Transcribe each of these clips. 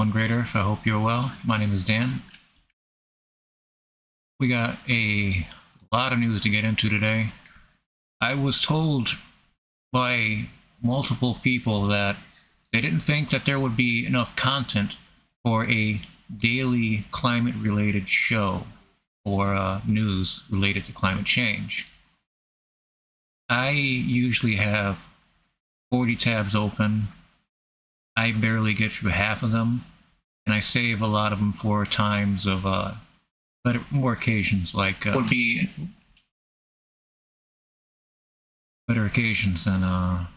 One Greater. I hope you're well. My name is Dan. We got a lot of news to get into today. I was told by multiple people that they didn't think that there would be enough content for a daily climate-related show or news related to climate change. I usually have 40 tabs open. I barely get through half of them, and I save a lot of them for times of more occasions, like would be better occasions than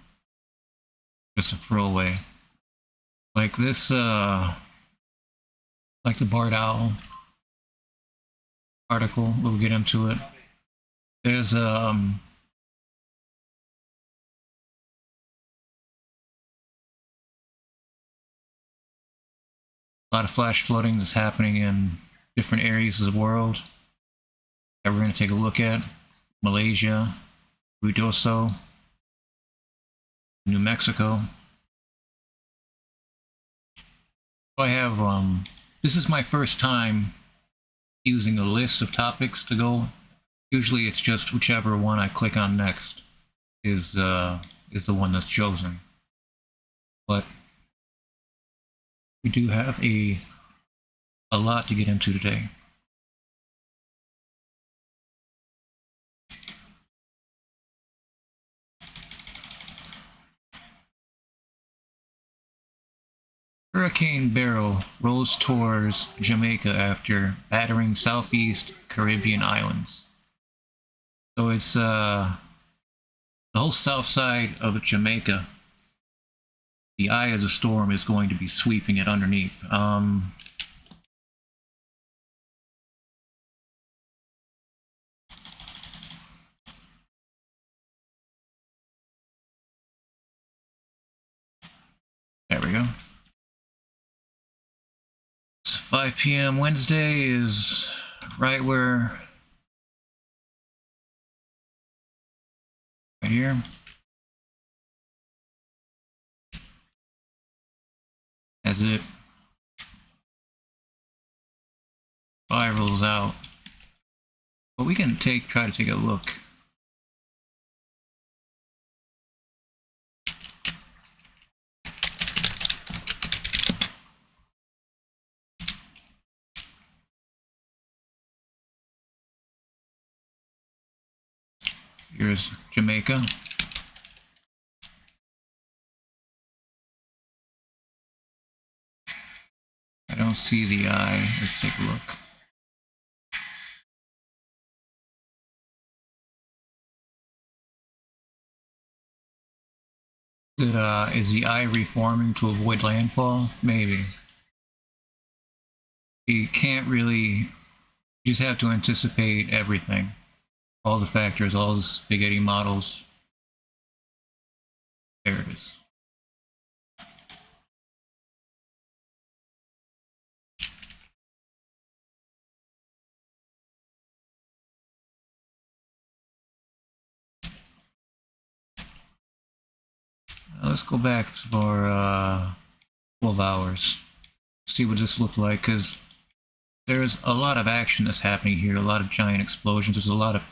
just a throwaway. Like this, like the Bard Owl article. We'll get into it. There's a lot of flash flooding that's happening in different areas of the world that we're going to take a look at. Malaysia, Ruidoso, New Mexico. I have, this is my first time using a list of topics to go. Usually it's just whichever one I click on next is the one that's chosen. But we do have a lot to get into today. Hurricane Beryl rolls towards Jamaica after battering southeast Caribbean islands. So it's the whole south side of Jamaica. The eye of the storm is going to be sweeping it underneath. There we go. 5 p.m. Wednesday is right where, right here. As it spirals out. But we can try to take a look. Here's Jamaica. I don't see the eye. Let's take a look. Is the eye reforming to avoid landfall? Maybe. You can't really, you just have to anticipate everything. All the factors, all the spaghetti models. There it is. Let's go back for 12 hours. See what this looked like, because there's a lot of action that's happening here, a lot of giant explosions. There's a lot of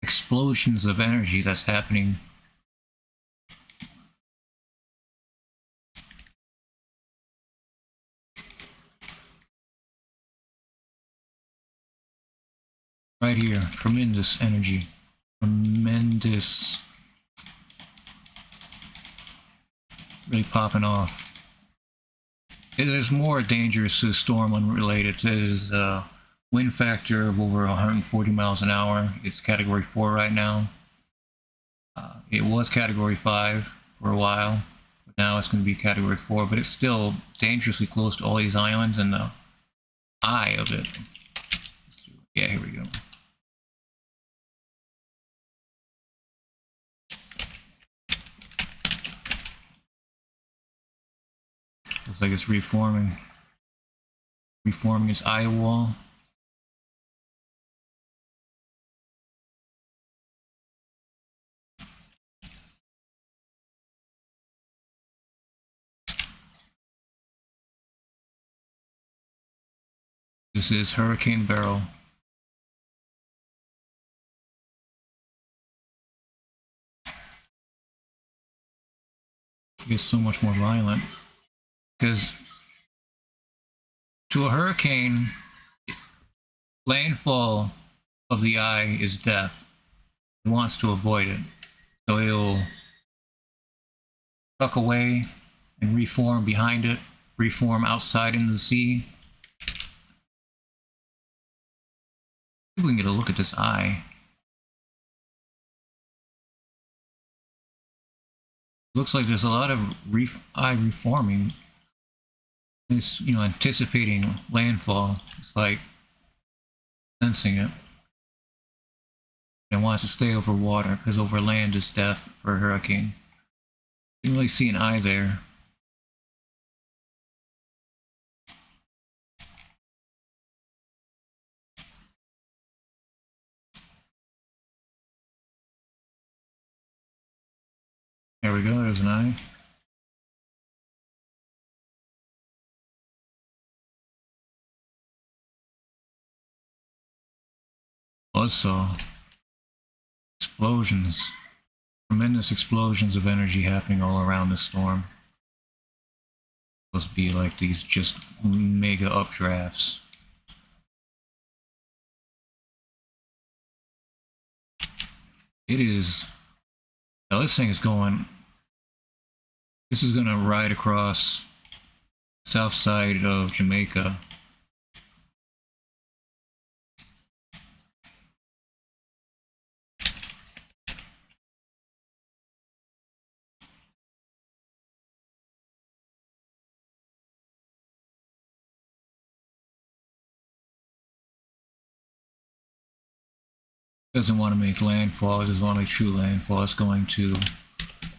explosions of energy that's happening. Right here, tremendous energy. Tremendous. Really popping off. There's more dangerous to the storm unrelated. There's a wind factor of over 140 miles an hour. It's category 4 right now. It was category 5 for a while, but now it's going to be category 4, but it's still dangerously close to all these islands and the eye of it. Yeah, here we go. Looks like it's reforming its eye wall. This is Hurricane Beryl. It gets so much more violent because to a hurricane, landfall of the eye is death. It wants to avoid it, so it'll tuck away and reform behind it, reform outside in the sea. See if we can get a look at this eye. Looks like there's a lot of eye reforming. It's, anticipating landfall. It's like sensing it. It wants to stay over water because over land is death for a hurricane. You can really see an eye there. There we go, there's an eye. Buzzsaw. Explosions. Tremendous explosions of energy happening all around the storm. Supposed to be like these just mega updrafts. It is. Now this thing is going. This is going to ride across the south side of Jamaica. Doesn't want to make landfall, it doesn't want to make true landfall. It's going to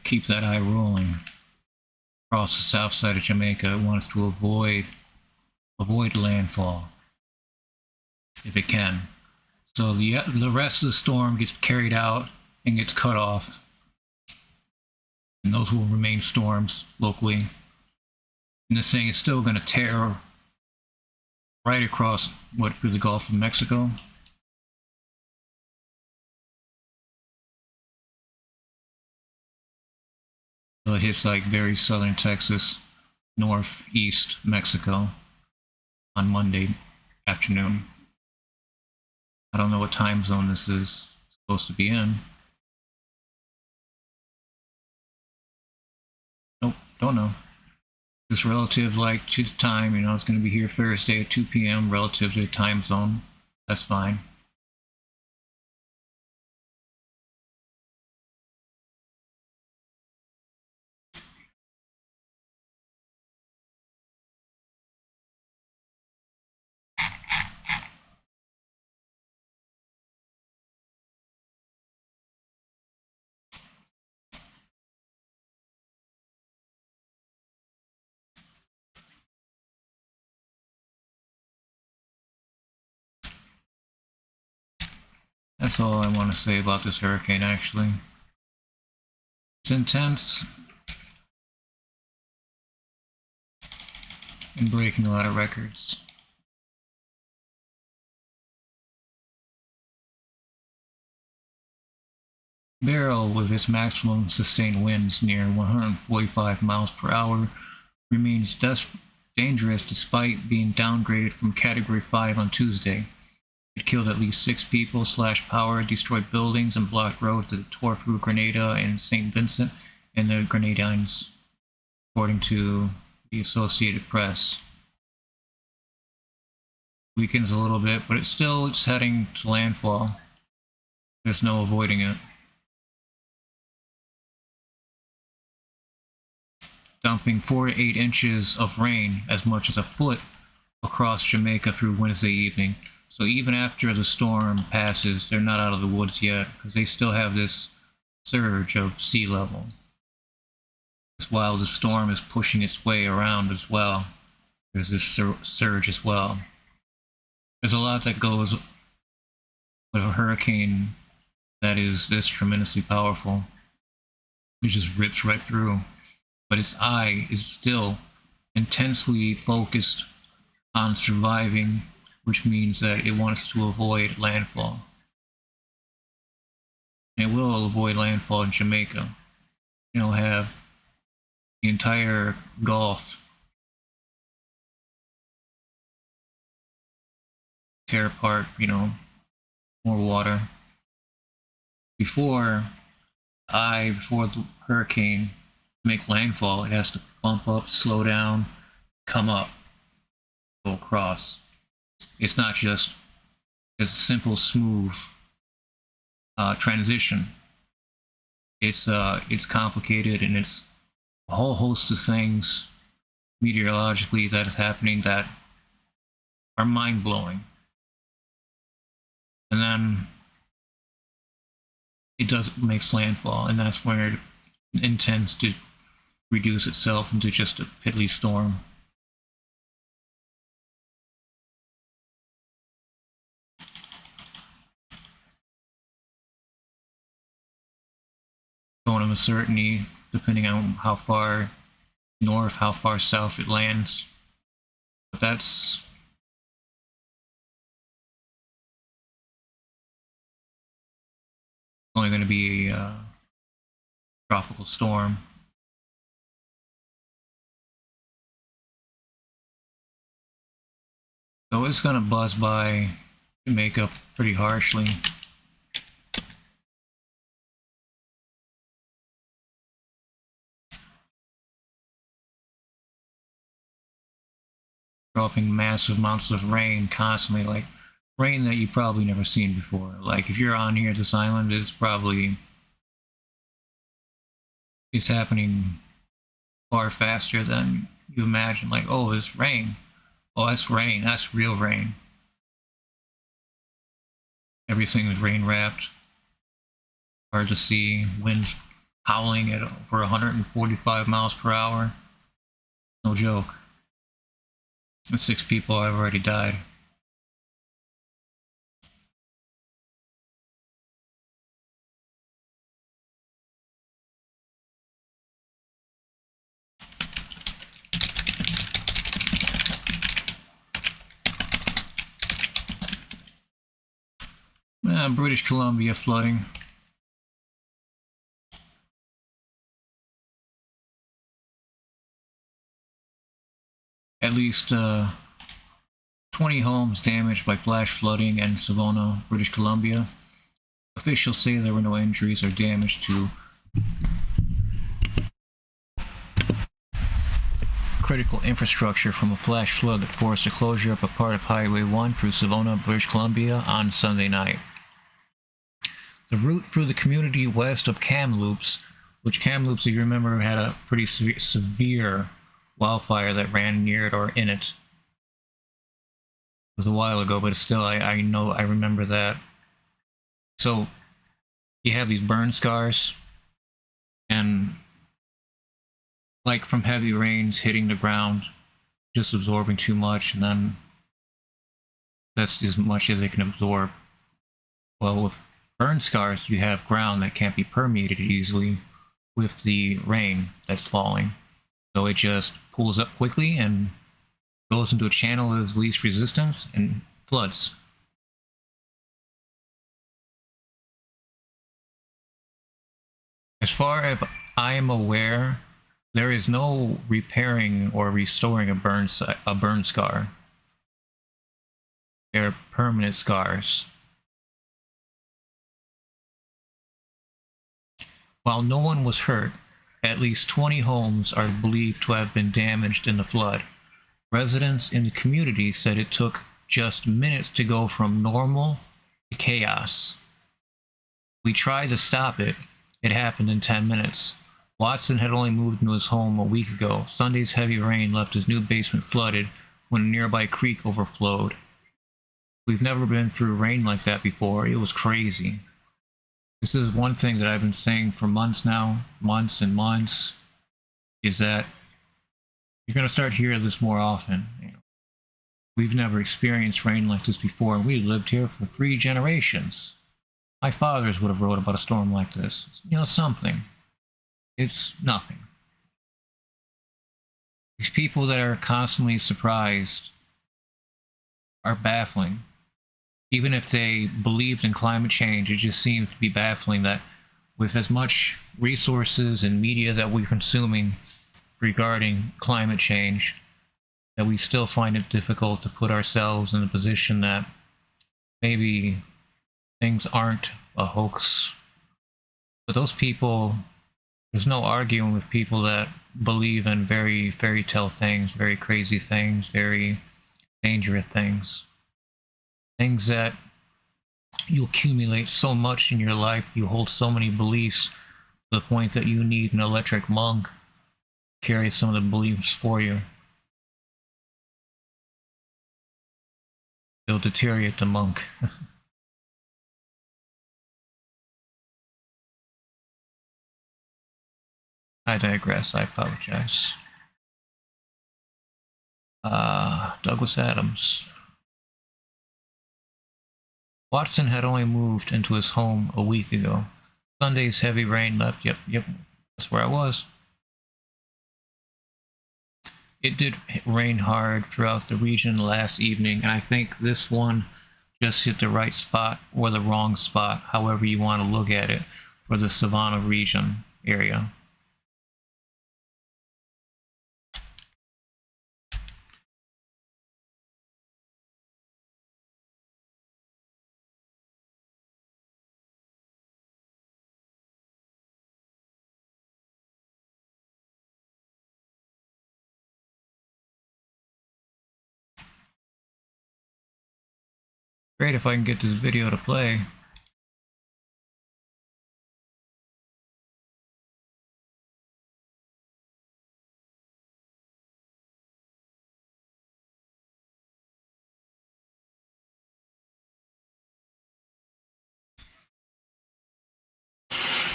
keep that eye rolling across the south side of Jamaica. It wants to avoid landfall if it can. So the rest of the storm gets carried out and gets cut off, and those will remain storms locally. And this thing is still going to tear right across through the Gulf of Mexico. So it hits like very southern Texas, northeast Mexico on Monday afternoon. I don't know what time zone this is supposed to be in. Nope, don't know. Just relative like to the time, it's going to be here Thursday at 2 p.m. relative to the time zone. That's fine. That's all I want to say about this hurricane, actually. It's intense and breaking a lot of records. Beryl, with its maximum sustained winds near 145 miles per hour, remains dangerous despite being downgraded from Category 5 on Tuesday. It killed at least 6 people, slashed power, destroyed buildings, and blocked roads that tore through Grenada and St. Vincent and the Grenadines, according to the Associated Press. Weakens a little bit, but it's heading to landfall. There's no avoiding it. Dumping 4 to 8 inches of rain, as much as a foot, across Jamaica through Wednesday evening. So even after the storm passes, they're not out of the woods yet, because they still have this surge of sea level. While the storm is pushing its way around as well, there's this surge as well. There's a lot that goes with a hurricane that is this tremendously powerful. It just rips right through. But its eye is still intensely focused on surviving which means that it wants to avoid landfall. And it will avoid landfall in Jamaica. It'll have the entire Gulf tear apart, more water. Before the hurricane make landfall, it has to bump up, slow down, come up, go across. It's not just a simple, smooth transition. It's complicated, and it's a whole host of things meteorologically that is happening that are mind-blowing. And then it makes landfall, and that's where it intends to reduce itself into just a piddly storm. Zone of uncertainty, depending on how far north, how far south it lands. But that's only going to be a tropical storm. So it's going to buzz by Jamaica pretty harshly. Dropping massive amounts of rain constantly, like rain that you've probably never seen before. Like if you're on here at this island, it's happening far faster than you imagine. Like, oh, it's rain. Oh, that's rain. That's real rain. Everything is rain wrapped. Hard to see. Winds howling at over 145 miles per hour. No joke. And 6 people have already died. British Columbia flooding. At least 20 homes damaged by flash flooding in Savona, British Columbia. Officials say there were no injuries or damage to critical infrastructure from a flash flood that forced the closure of a part of Highway 1 through Savona, British Columbia on Sunday night. The route through the community west of Kamloops, which Kamloops, if you remember, had a pretty severe wildfire that ran near it or in it. It was a while ago, but still, I remember that. So you have these burn scars, and like from heavy rains hitting the ground, just absorbing too much, and then that's as much as it can absorb. Well, with burn scars, you have ground that can't be permeated easily with the rain that's falling. So it just pulls up quickly and goes into a channel that is least resistance and floods. As far as I am aware, there is no repairing or restoring a burn scar. They're permanent scars. While no one was hurt, at least 20 homes are believed to have been damaged in the flood. Residents in the community said it took just minutes to go from normal to chaos. We tried to stop it. It happened in 10 minutes. Watson had only moved into his home a week ago. Sunday's heavy rain left his new basement flooded when a nearby creek overflowed. We've never been through rain like that before. It was crazy. This is one thing that I've been saying for months now, months and months, is that you're going to start hearing this more often. We've never experienced rain like this before, and we lived here for 3 generations. My fathers would have wrote about a storm like this. Something. It's nothing. These people that are constantly surprised are baffling. Even if they believed in climate change, it just seems to be baffling that with as much resources and media that we're consuming regarding climate change, that we still find it difficult to put ourselves in a position that maybe things aren't a hoax. But those people, there's no arguing with people that believe in very fairy tale things, very crazy things, very dangerous things. Things that you accumulate so much in your life, you hold so many beliefs to the point that you need an electric monk to carry some of the beliefs for you. It'll deteriorate the monk. I digress, I apologize. Douglas Adams. Watson had only moved into his home a week ago. Sunday's heavy rain left. Yep, that's where I was. It did rain hard throughout the region last evening, and I think this one just hit the right spot or the wrong spot, however you want to look at it, for the Savannah region area. Great if I can get this video to play.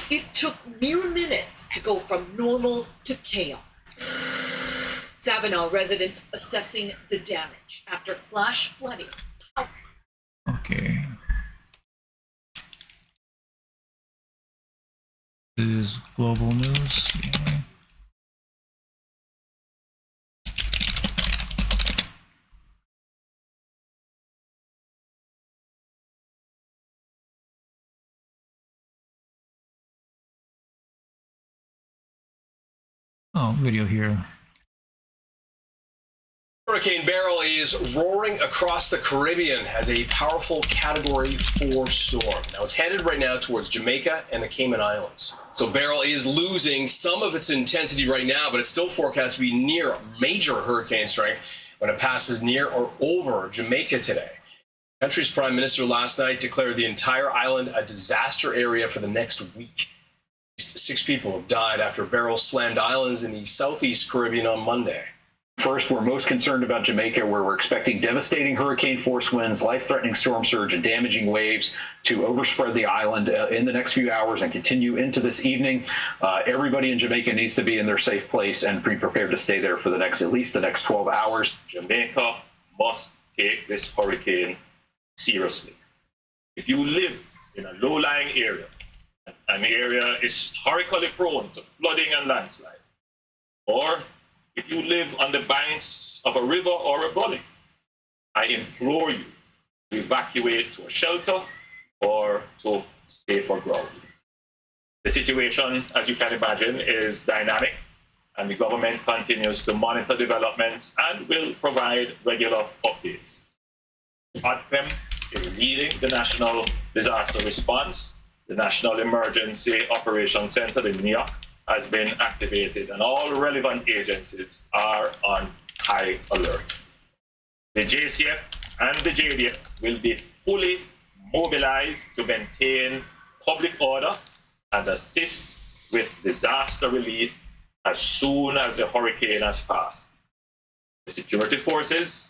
It took mere minutes to go from normal to chaos. Savannah residents assessing the damage after flash flooding. Okay. This is global news. Yeah. Oh, video here. Hurricane Beryl is roaring across the Caribbean as a powerful Category 4 storm. Now, it's headed right now towards Jamaica and the Cayman Islands. So Beryl is losing some of its intensity right now, but it's still forecast to be near major hurricane strength when it passes near or over Jamaica today. The country's prime minister last night declared the entire island a disaster area for the next week. 6 people have died after Beryl slammed islands in the southeast Caribbean on Monday. First, we're most concerned about Jamaica, where we're expecting devastating hurricane force winds, life-threatening storm surge, and damaging waves to overspread the island in the next few hours and continue into this evening. Everybody in Jamaica needs to be in their safe place and be prepared to stay there for at least the next 12 hours. Jamaica must take this hurricane seriously. If you live in a low-lying area, an area is historically prone to flooding and landslide, or if you live on the banks of a river or a gully, I implore you to evacuate to a shelter or to safer ground. The situation, as you can imagine, is dynamic, and the government continues to monitor developments and will provide regular updates. ODPEM is leading the National Disaster Response. The National Emergency Operations Center in New York has been activated, and all relevant agencies are on high alert. The JCF and the JDF will be fully mobilized to maintain public order and assist with disaster relief as soon as the hurricane has passed. The security forces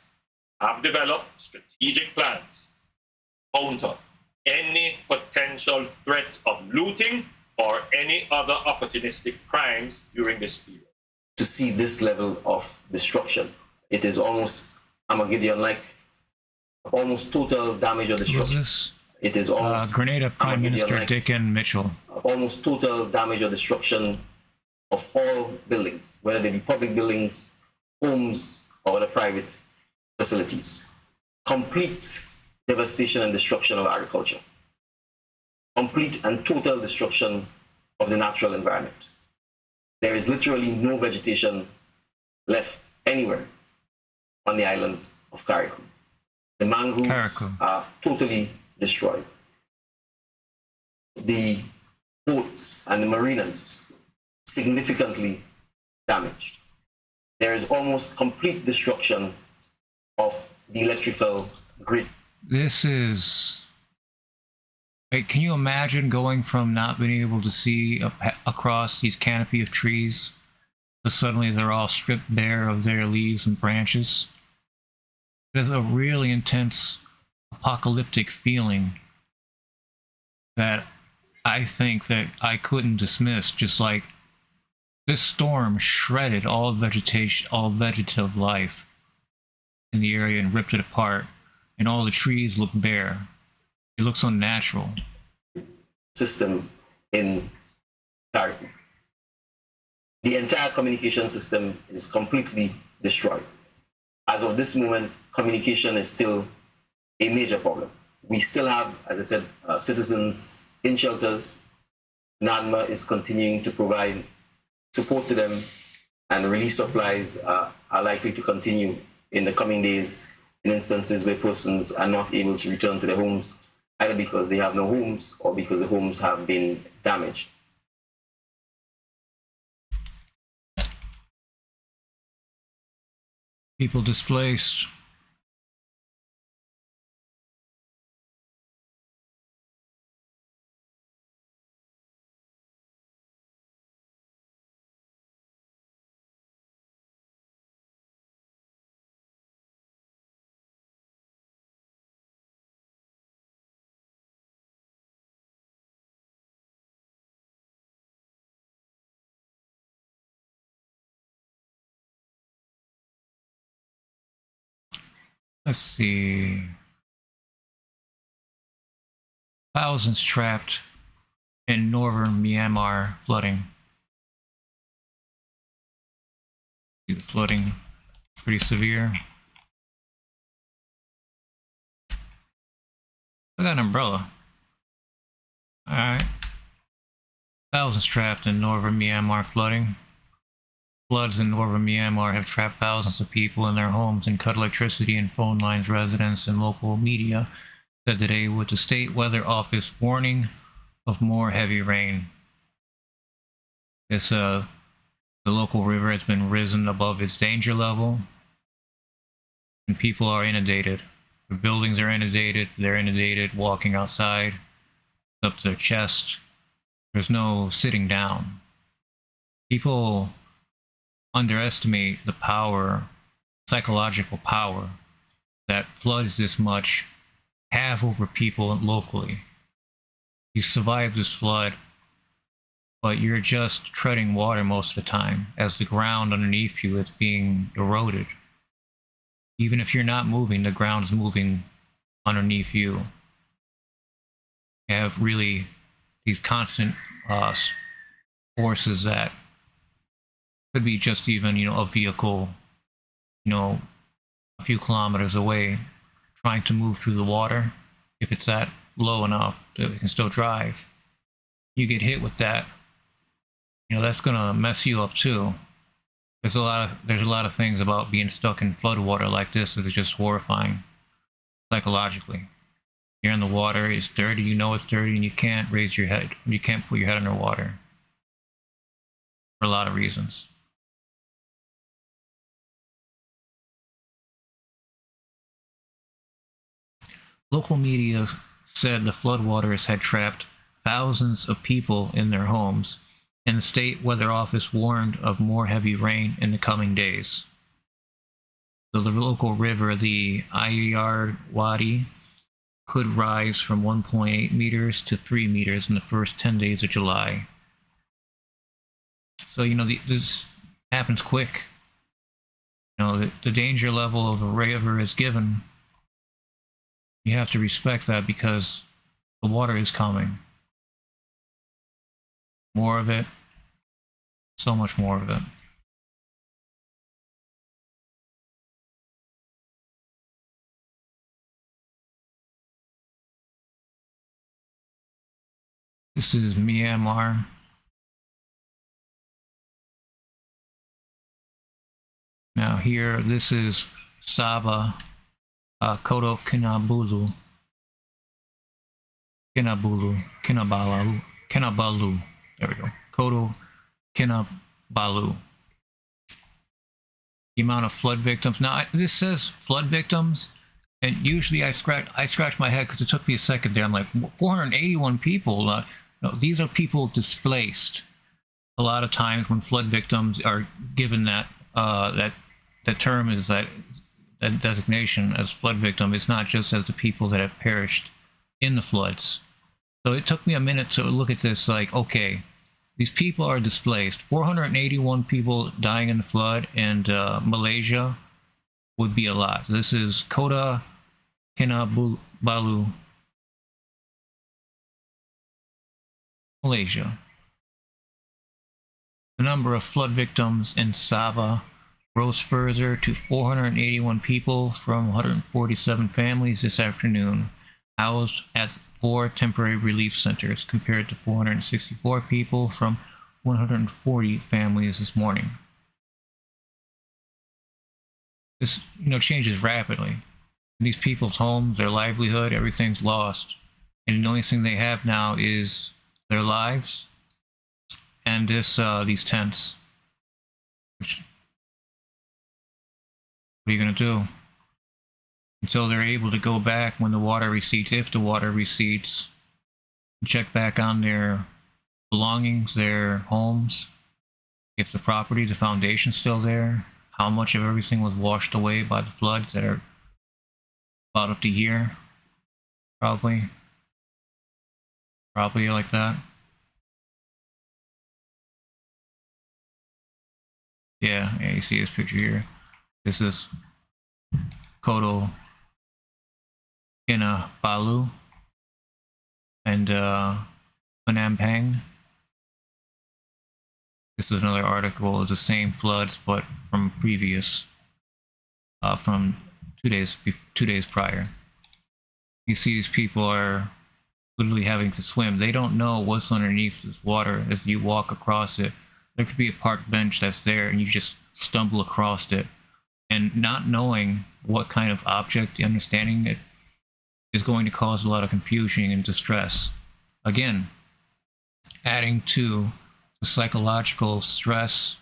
have developed strategic plans to counter any potential threat of looting or any other opportunistic crimes during this period. To see this level of destruction, it is almost, Armageddon, like almost total damage or destruction. It is almost Grenada Prime Minister Dickon Mitchell. Almost total damage or destruction of all buildings, whether they be public buildings, homes, or other private facilities. complete devastation and destruction of agriculture, complete and total destruction of the natural environment. There is literally no vegetation left anywhere on the island of Carriacou. The mangroves are totally destroyed. The boats and the marinas significantly damaged. There is almost complete destruction of the electrical grid. This is... Like, can you imagine going from not being able to see across these canopy of trees to suddenly they're all stripped bare of their leaves and branches? There's a really intense apocalyptic feeling that I think that I couldn't dismiss. Just like this storm shredded all vegetation, all vegetative life in the area and ripped it apart, and all the trees look bare. It looks unnatural. System in Carriacou. The entire communication system is completely destroyed. As of this moment, communication is still a major problem. We still have, as I said, citizens in shelters. NADMA is continuing to provide support to them, and relief supplies are likely to continue in the coming days in instances where persons are not able to return to their homes, either because they have no homes or because the homes have been damaged. People displaced. Let's see. Thousands trapped in northern Myanmar flooding. See the flooding, pretty severe. I got an umbrella. Alright. Thousands trapped in northern Myanmar flooding. Floods in northern Myanmar have trapped thousands of people in their homes and cut electricity and phone lines. Residents and local media said today, with the state weather office warning of more heavy rain. The local river has been risen above its danger level, and people are inundated. The buildings are inundated. They're inundated walking outside, up to their chest. There's no sitting down. People underestimate the power, psychological power, that floods this much have over people locally. You survive this flood, but you're just treading water most of the time. As the ground underneath you is being eroded. Even if you're not moving, the ground is moving underneath you. You have really these constant forces that could be just even, a vehicle, a few kilometers away, trying to move through the water. If it's that low enough that it can still drive, you get hit with that, that's gonna mess you up too. There's a lot of things about being stuck in flood water like this that is just horrifying psychologically. You're in the water, it's dirty, it's dirty, and you can't raise your head. You can't put your head underwater for a lot of reasons. Local media said the floodwaters had trapped thousands of people in their homes, and the state weather office warned of more heavy rain in the coming days. So the local river, the Irrawaddy, could rise from 1.8 meters to 3 meters in the first 10 days of July. So, this happens quick. The danger level of a river is given. You have to respect that because the water is coming. More of it. So much more of it. This is Myanmar. Now here, this is Sabah, Koto Kinabalu. Kinabalu. There we go. Koto Kinabalu. The amount of flood victims. Now this says flood victims, and usually I scratch my head because it took me a second there. I'm like 481 people. No, these are people displaced. A lot of times when flood victims are given that that term is that designation as flood victim, it's not just as the people that have perished in the floods. So it took me a minute to look at this, like, okay, these people are displaced. 481 people dying in the flood, and Malaysia would be a lot. This is Kota Kinabalu, Malaysia. The number of flood victims in Sabah rose further to 481 people from 147 families this afternoon, housed at 4 temporary relief centers, compared to 464 people from 140 families this morning. This, changes rapidly. These people's homes, their livelihood, everything's lost, and the only thing they have now is their lives and these tents. What are you gonna do? Until they're able to go back when the water recedes, if the water recedes, check back on their belongings, their homes, if the property, the foundation's still there, how much of everything was washed away by the floods that are about up to here, probably like that. Yeah, you see this picture here. This is Koto Kinabalu and Panampang. This is another article of the same floods, but from previous, from 2 days prior. You see these people are literally having to swim. They don't know what's underneath this water as you walk across it. There could be a park bench that's there and you just stumble across it. And not knowing what kind of object, the understanding it, is going to cause a lot of confusion and distress. Again, adding to the psychological stress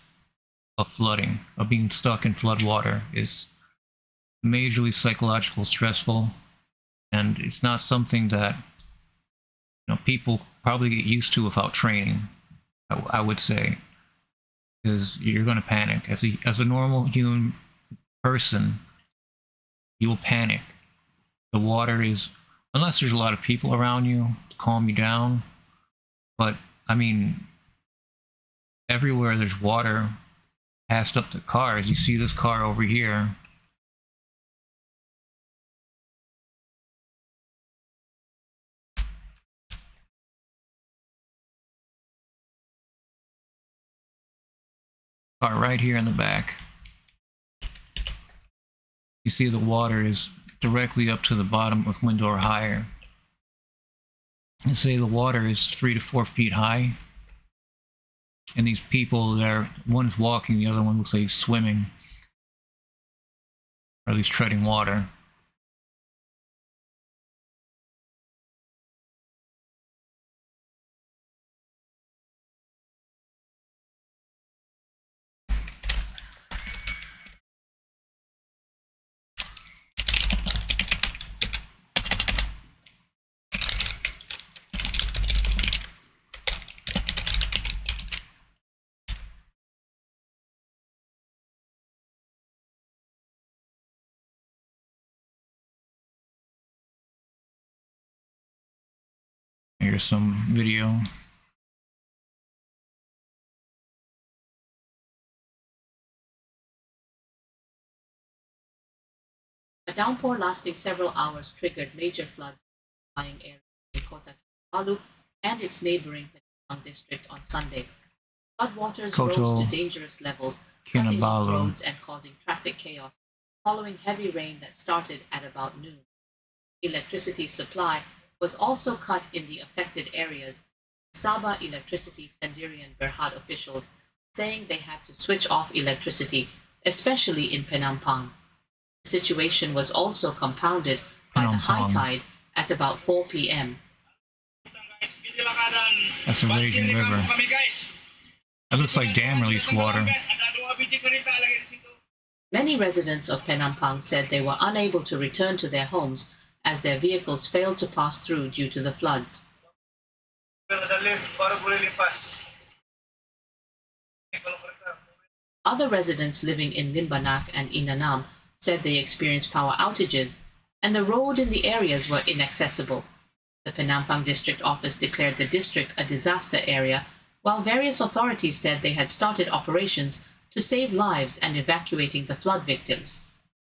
of flooding, of being stuck in flood water, is majorly psychological stressful, and it's not something that people probably get used to without training. I would say, because you're going to panic as a normal human person. You will panic. The water is, unless there's a lot of people around you to calm you down, but I mean, everywhere there's water passed up to cars. You see this car over here. Car right here in the back. You see the water is directly up to the bottom with window or higher. And say the water is 3 to 4 feet high. And these people there, one is walking, the other one looks like he's swimming. Or at least treading water. Here's some video. A downpour lasting several hours triggered major floods in the area of Kota Kinabalu and its neighboring Penang district on Sunday. Floodwaters rose to dangerous levels, cutting off roads and causing traffic chaos following heavy rain that started at about noon. Electricity supply was also cut in the affected areas, Sabah Electricity Sendirian Berhad officials saying they had to switch off electricity, especially in Penampang. The situation was also compounded by the high tide at about 4 p.m. That's a raging river. That looks like dam release water. Many residents of Penampang said they were unable to return to their homes as their vehicles failed to pass through due to the floods. Other residents living in Limbanak and Inanam said they experienced power outages and the road in the areas were inaccessible. The Penampang District Office declared the district a disaster area, while various authorities said they had started operations to save lives and evacuating the flood victims.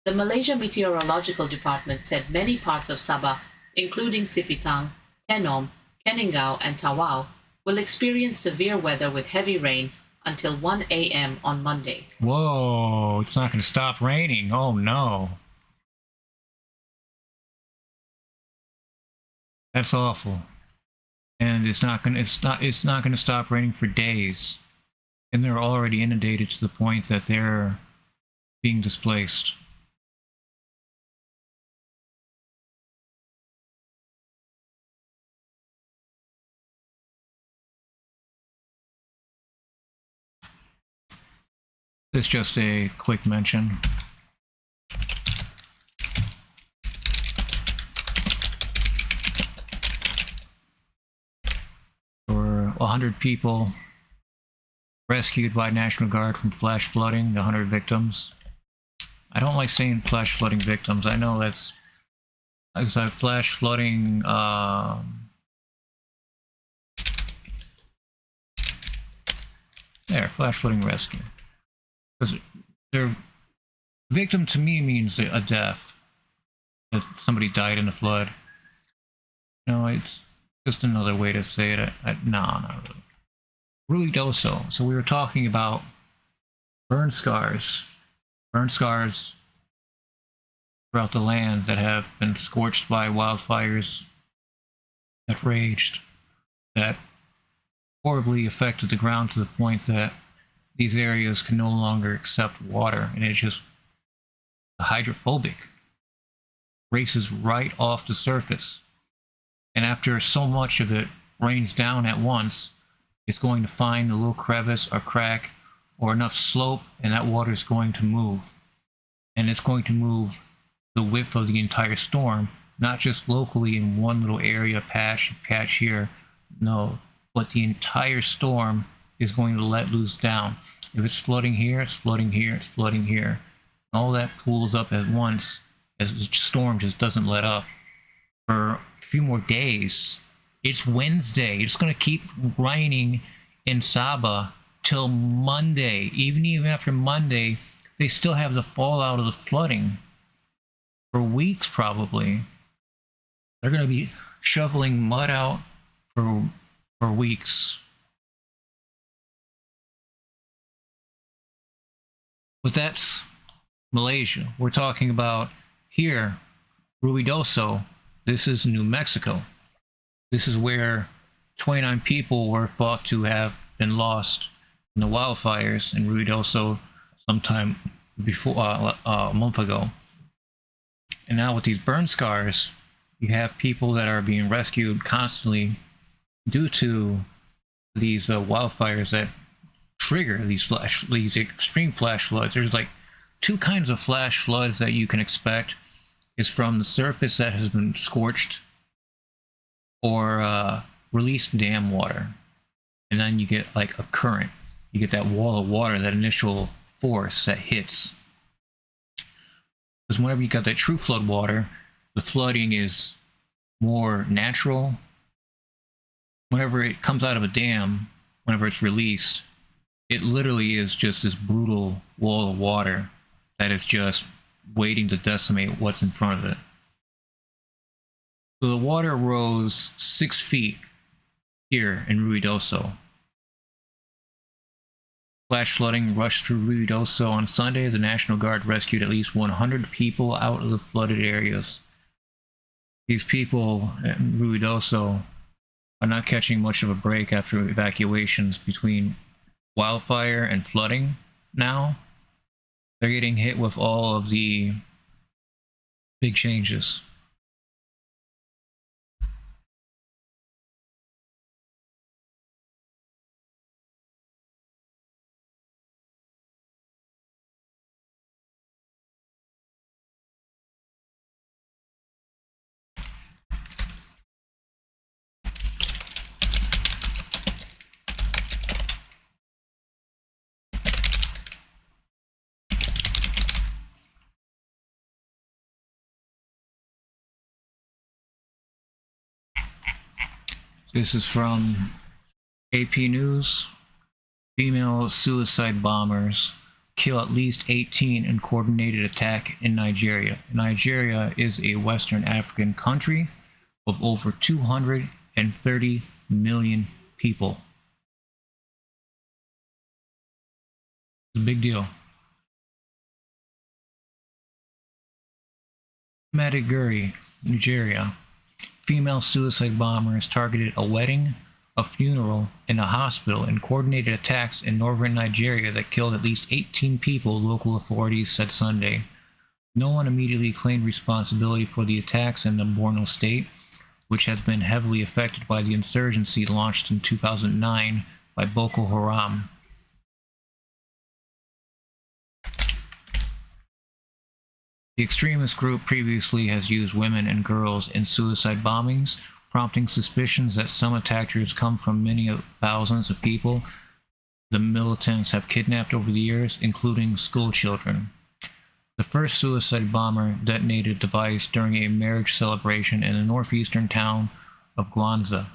The Malaysia Meteorological Department said many parts of Sabah, including Sipitang, Tenom, Keningau, and Tawau, will experience severe weather with heavy rain until 1 a.m. on Monday. Whoa, it's not going to stop raining. Oh no. That's awful. And it's not going to stop raining for days. And they're already inundated to the point that they're being displaced. This is just a quick mention. There were 100 people rescued by National Guard from flash flooding, 100 victims. I don't like saying flash flooding victims. I know that's a flash flooding flash flooding rescue. Because their victim to me means a death. If somebody died in a flood. No, it's just another way to say it. No, not really. Ruidoso. So we were talking about burn scars throughout the land that have been scorched by wildfires that raged, that horribly affected the ground to the point that these areas can no longer accept water, and it's just hydrophobic. Races right off the surface. And after so much of it rains down at once, it's going to find a little crevice or crack or enough slope, and that water is going to move. And it's going to move the width of the entire storm, not just locally in one little area, patch here. No, but the entire storm is going to let loose down. If it's flooding here, it's flooding here, it's flooding here. All that pools up at once as the storm just doesn't let up. For a few more days, it's Wednesday. It's going to keep raining in Sabah till Monday. Even after Monday, they still have the fallout of the flooding. For weeks, probably. They're going to be shoveling mud out for weeks. But that's Malaysia. We're talking about here, Ruidoso. This is New Mexico. This is where 29 people were thought to have been lost in the wildfires in Ruidoso sometime before a month ago. And now with these burn scars, you have people that are being rescued constantly due to these wildfires that trigger these extreme flash floods. There's like two kinds of flash floods that you can expect. Is from the surface that has been scorched or released dam water, and then you get like a current. You get that wall of water, that initial force that hits. Because whenever you got that true flood water, the flooding is more natural. Whenever it comes out of a dam, whenever it's released, it literally is just this brutal wall of water that is just waiting to decimate what's in front of it. So the water rose 6 feet here in Ruidoso. Flash flooding rushed through Ruidoso on Sunday. The National Guard rescued at least 100 people out of the flooded areas. These people in Ruidoso are not catching much of a break after evacuations between wildfire and flooding now. They're getting hit with all of the big changes. This is from AP News. Female suicide bombers kill at least 18 in coordinated attack in Nigeria. Nigeria is a Western African country of over 230 million people. It's a big deal. Maiduguri, Nigeria. Female suicide bombers targeted a wedding, a funeral, and a hospital in coordinated attacks in northern Nigeria that killed at least 18 people, local authorities said Sunday. No one immediately claimed responsibility for the attacks in the Borno state, which has been heavily affected by the insurgency launched in 2009 by Boko Haram. The extremist group previously has used women and girls in suicide bombings, prompting suspicions that some attackers come from many thousands of people the militants have kidnapped over the years, including school children. The first suicide bomber detonated a device during a marriage celebration in the northeastern town of Gwanza.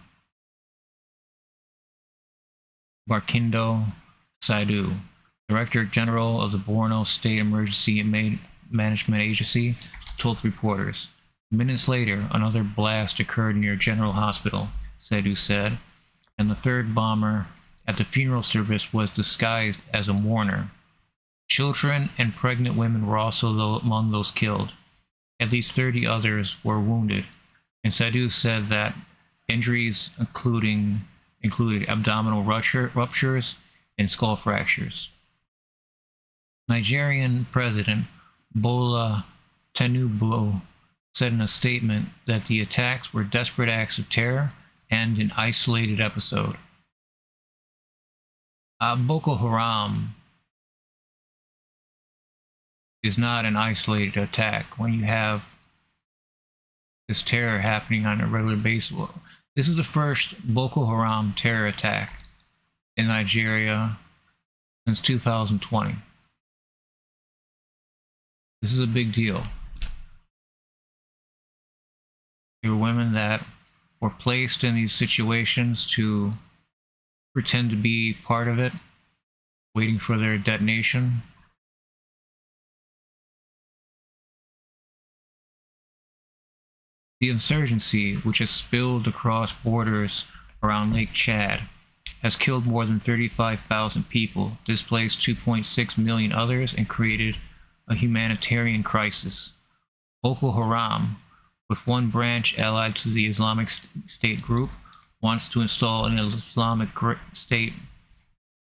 Barkindo Saidu, Director General of the Borno State Emergency Management Agency, told reporters. Minutes later, another blast occurred near General Hospital, Saidu said, and the third bomber at the funeral service was disguised as a mourner. Children and pregnant women were also among those killed. At least 30 others were wounded, and Saidu said that injuries included abdominal ruptures and skull fractures. Nigerian President Bola Tinubu said in a statement that the attacks were desperate acts of terror and an isolated episode. Boko Haram is not an isolated attack. When you have this terror happening on a regular basis, this is the first Boko Haram terror attack in Nigeria since 2020. This is a big deal. There were women that were placed in these situations to pretend to be part of it, waiting for their detonation. The insurgency, which has spilled across borders around Lake Chad, has killed more than 35,000 people, displaced 2.6 million others, and created a humanitarian crisis. Boko Haram, with one branch allied to the Islamic State group, wants to install an Islamic State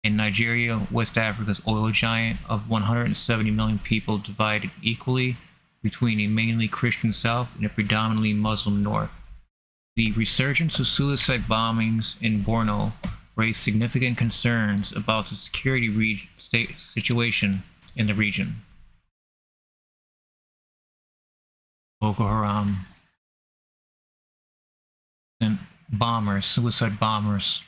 in Nigeria, West Africa's oil giant of 170 million people, divided equally between a mainly Christian South and a predominantly Muslim North. The resurgence of suicide bombings in Borno raised significant concerns about the security situation in the region. Boko Haram and bombers, suicide bombers,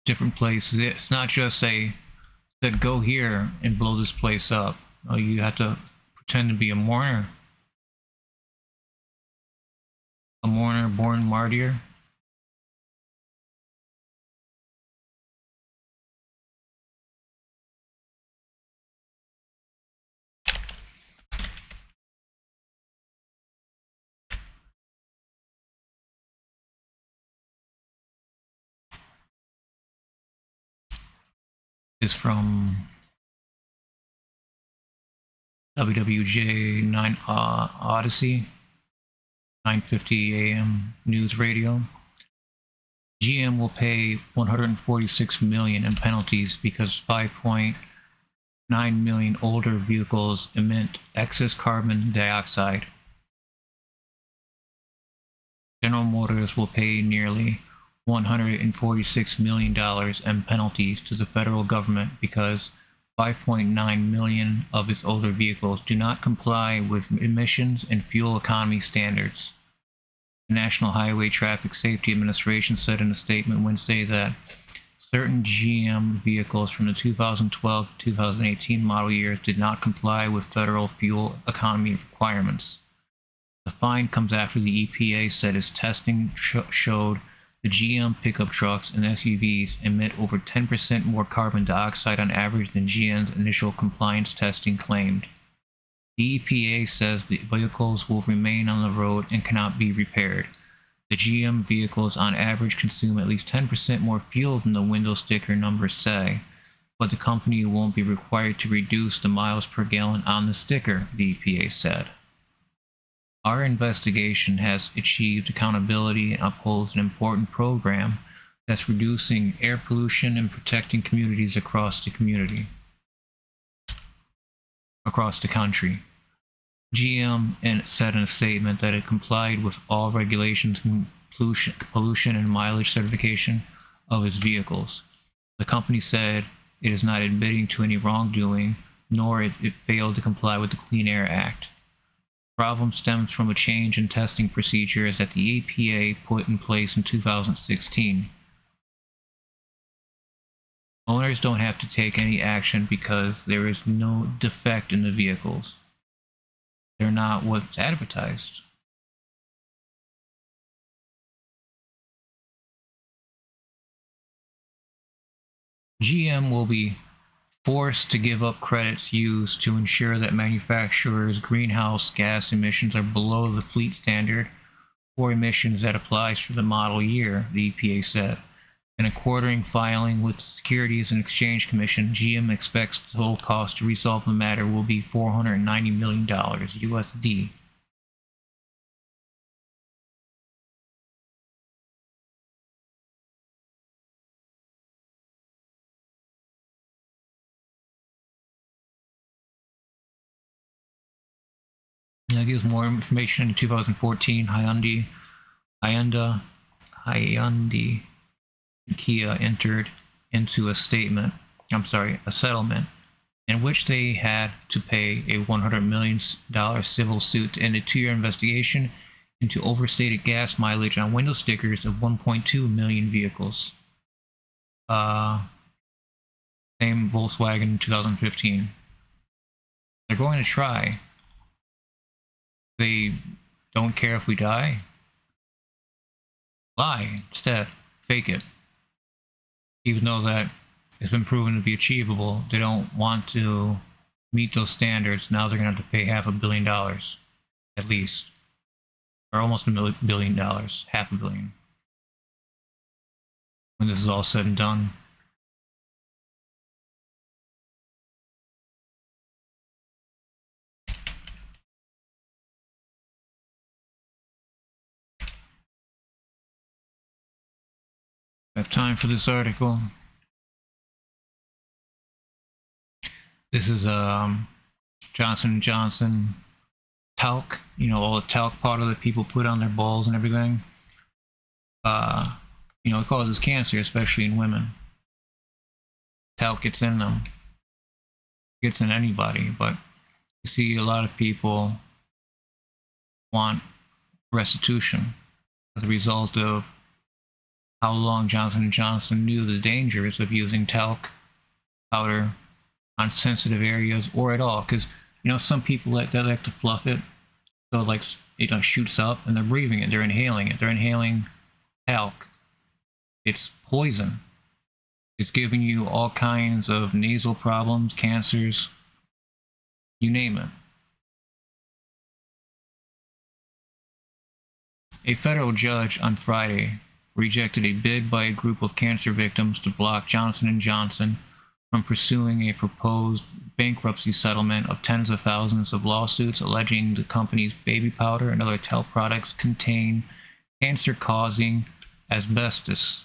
different places. It's not just said go here and blow this place up. No, you have to pretend to be a mourner born martyr. Is from WWJ 9 Odyssey, 9:50 a.m. news radio. GM will pay $146 million in penalties because 5.9 million older vehicles emit excess carbon dioxide. General Motors will pay nearly $146 million in penalties to the federal government because 5.9 million of its older vehicles do not comply with emissions and fuel economy standards. The National Highway Traffic Safety Administration said in a statement Wednesday that certain GM vehicles from the 2012-2018 model years did not comply with federal fuel economy requirements. The fine comes after the EPA said its testing showed the GM pickup trucks and SUVs emit over 10% more carbon dioxide on average than GM's initial compliance testing claimed. The EPA says the vehicles will remain on the road and cannot be repaired. The GM vehicles on average consume at least 10% more fuel than the window sticker numbers say, but the company won't be required to reduce the miles per gallon on the sticker, the EPA said. Our investigation has achieved accountability and upholds an important program that's reducing air pollution and protecting communities across the country. GM said in a statement that it complied with all regulations and pollution and mileage certification of its vehicles. The company said it is not admitting to any wrongdoing, nor it failed to comply with the Clean Air Act. The problem stems from a change in testing procedures that the EPA put in place in 2016. Owners don't have to take any action because there is no defect in the vehicles. They're not what's advertised. GM will be forced to give up credits used to ensure that manufacturers' greenhouse gas emissions are below the fleet standard for emissions that applies for the model year, the EPA said. In a quartering filing with the Securities and Exchange Commission, GM expects the total cost to resolve the matter will be $490 million USD. That gives more information. In 2014, Hyundai and Kia entered into a settlement in which they had to pay a $100 million civil suit to end a 2-year investigation into overstated gas mileage on window stickers of 1.2 million vehicles. Same Volkswagen in 2015. They're going to try. They don't care if we die. Lie instead. Fake it. Even though that it's been proven to be achievable, they don't want to meet those standards. Now they're going to have to pay $500 million, at least. Or almost $1 billion. $500 million. When this is all said and done. I have time for this article. This is Johnson & Johnson talc, all the talc powder that people put on their balls and everything. It causes cancer, especially in women. Talc gets in them. Gets in anybody, but you see a lot of people want restitution as a result of how long Johnson & Johnson knew the dangers of using talc powder on sensitive areas or at all. Because, some people like to fluff it. So, it shoots up and they're breathing it. They're inhaling it. They're inhaling talc. It's poison. It's giving you all kinds of nasal problems, cancers, you name it. A federal judge on Friday rejected a bid by a group of cancer victims to block Johnson & Johnson from pursuing a proposed bankruptcy settlement of tens of thousands of lawsuits alleging the company's baby powder and other talc products contain cancer-causing asbestos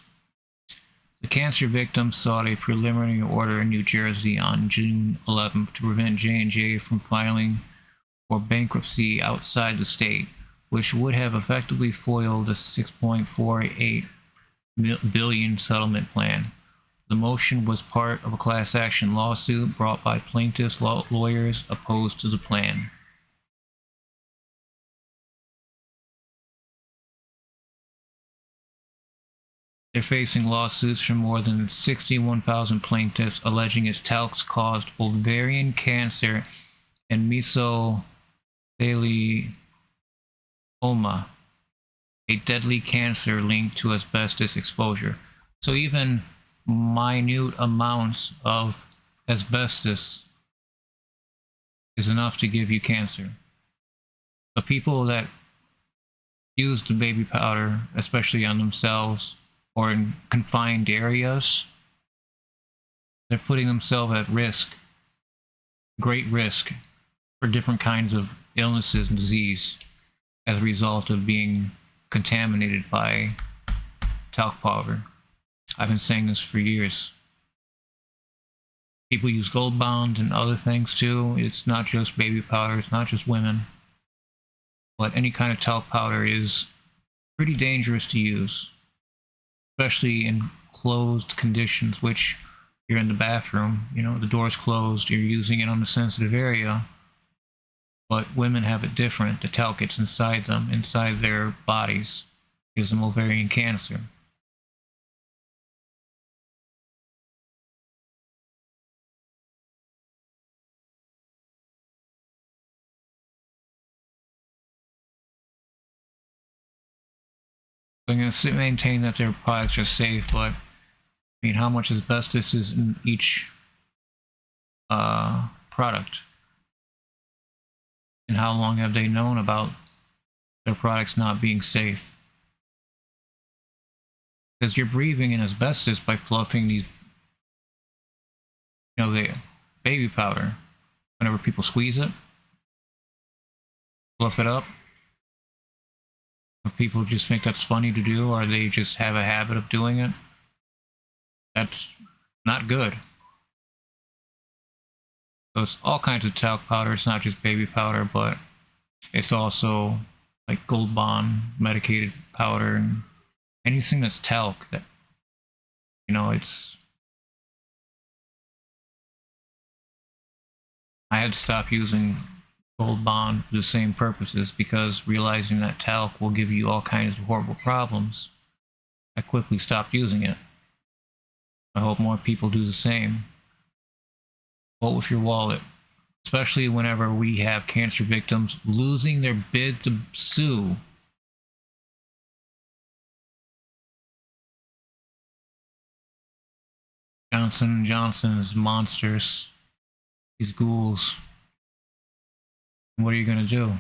The cancer victims sought a preliminary order in New Jersey on June 11th to prevent J&J from filing for bankruptcy outside the state, which would have effectively foiled the $6.48 billion settlement plan. The motion was part of a class action lawsuit brought by plaintiffs' lawyers opposed to the plan. They're facing lawsuits from more than 61,000 plaintiffs alleging its talcs caused ovarian cancer and mesothelioma, a deadly cancer linked to asbestos exposure. So even minute amounts of asbestos is enough to give you cancer. The people that use the baby powder, especially on themselves or in confined areas, they're putting themselves at risk, great risk, for different kinds of illnesses and disease as a result of being contaminated by talc powder. I've been saying this for years. People use Gold Bond and other things too. It's not just baby powder, it's not just women. But any kind of talc powder is pretty dangerous to use, especially in closed conditions, which you're in the bathroom, you know, the door's closed, you're using it on a sensitive area. But women have it different. The talc gets inside them, inside their bodies, gives them ovarian cancer. I'm going to maintain that their products are safe, but I mean, how much asbestos is in each product? And how long have they known about their products not being safe? Because you're breathing in asbestos by fluffing these, you know, the baby powder. Whenever people squeeze it, fluff it up. If people just think that's funny to do, or they just have a habit of doing it, that's not good. So it's all kinds of talc powder. It's not just baby powder, but it's also like Gold Bond, medicated powder, and anything that's talc that, you know, it's... I had to stop using Gold Bond for the same purposes, because realizing that talc will give you all kinds of horrible problems, I quickly stopped using it. I hope more people do the same. Vote with your wallet, especially whenever we have cancer victims losing their bid to sue. Johnson & Johnson is monsters. These ghouls. What are you going to do?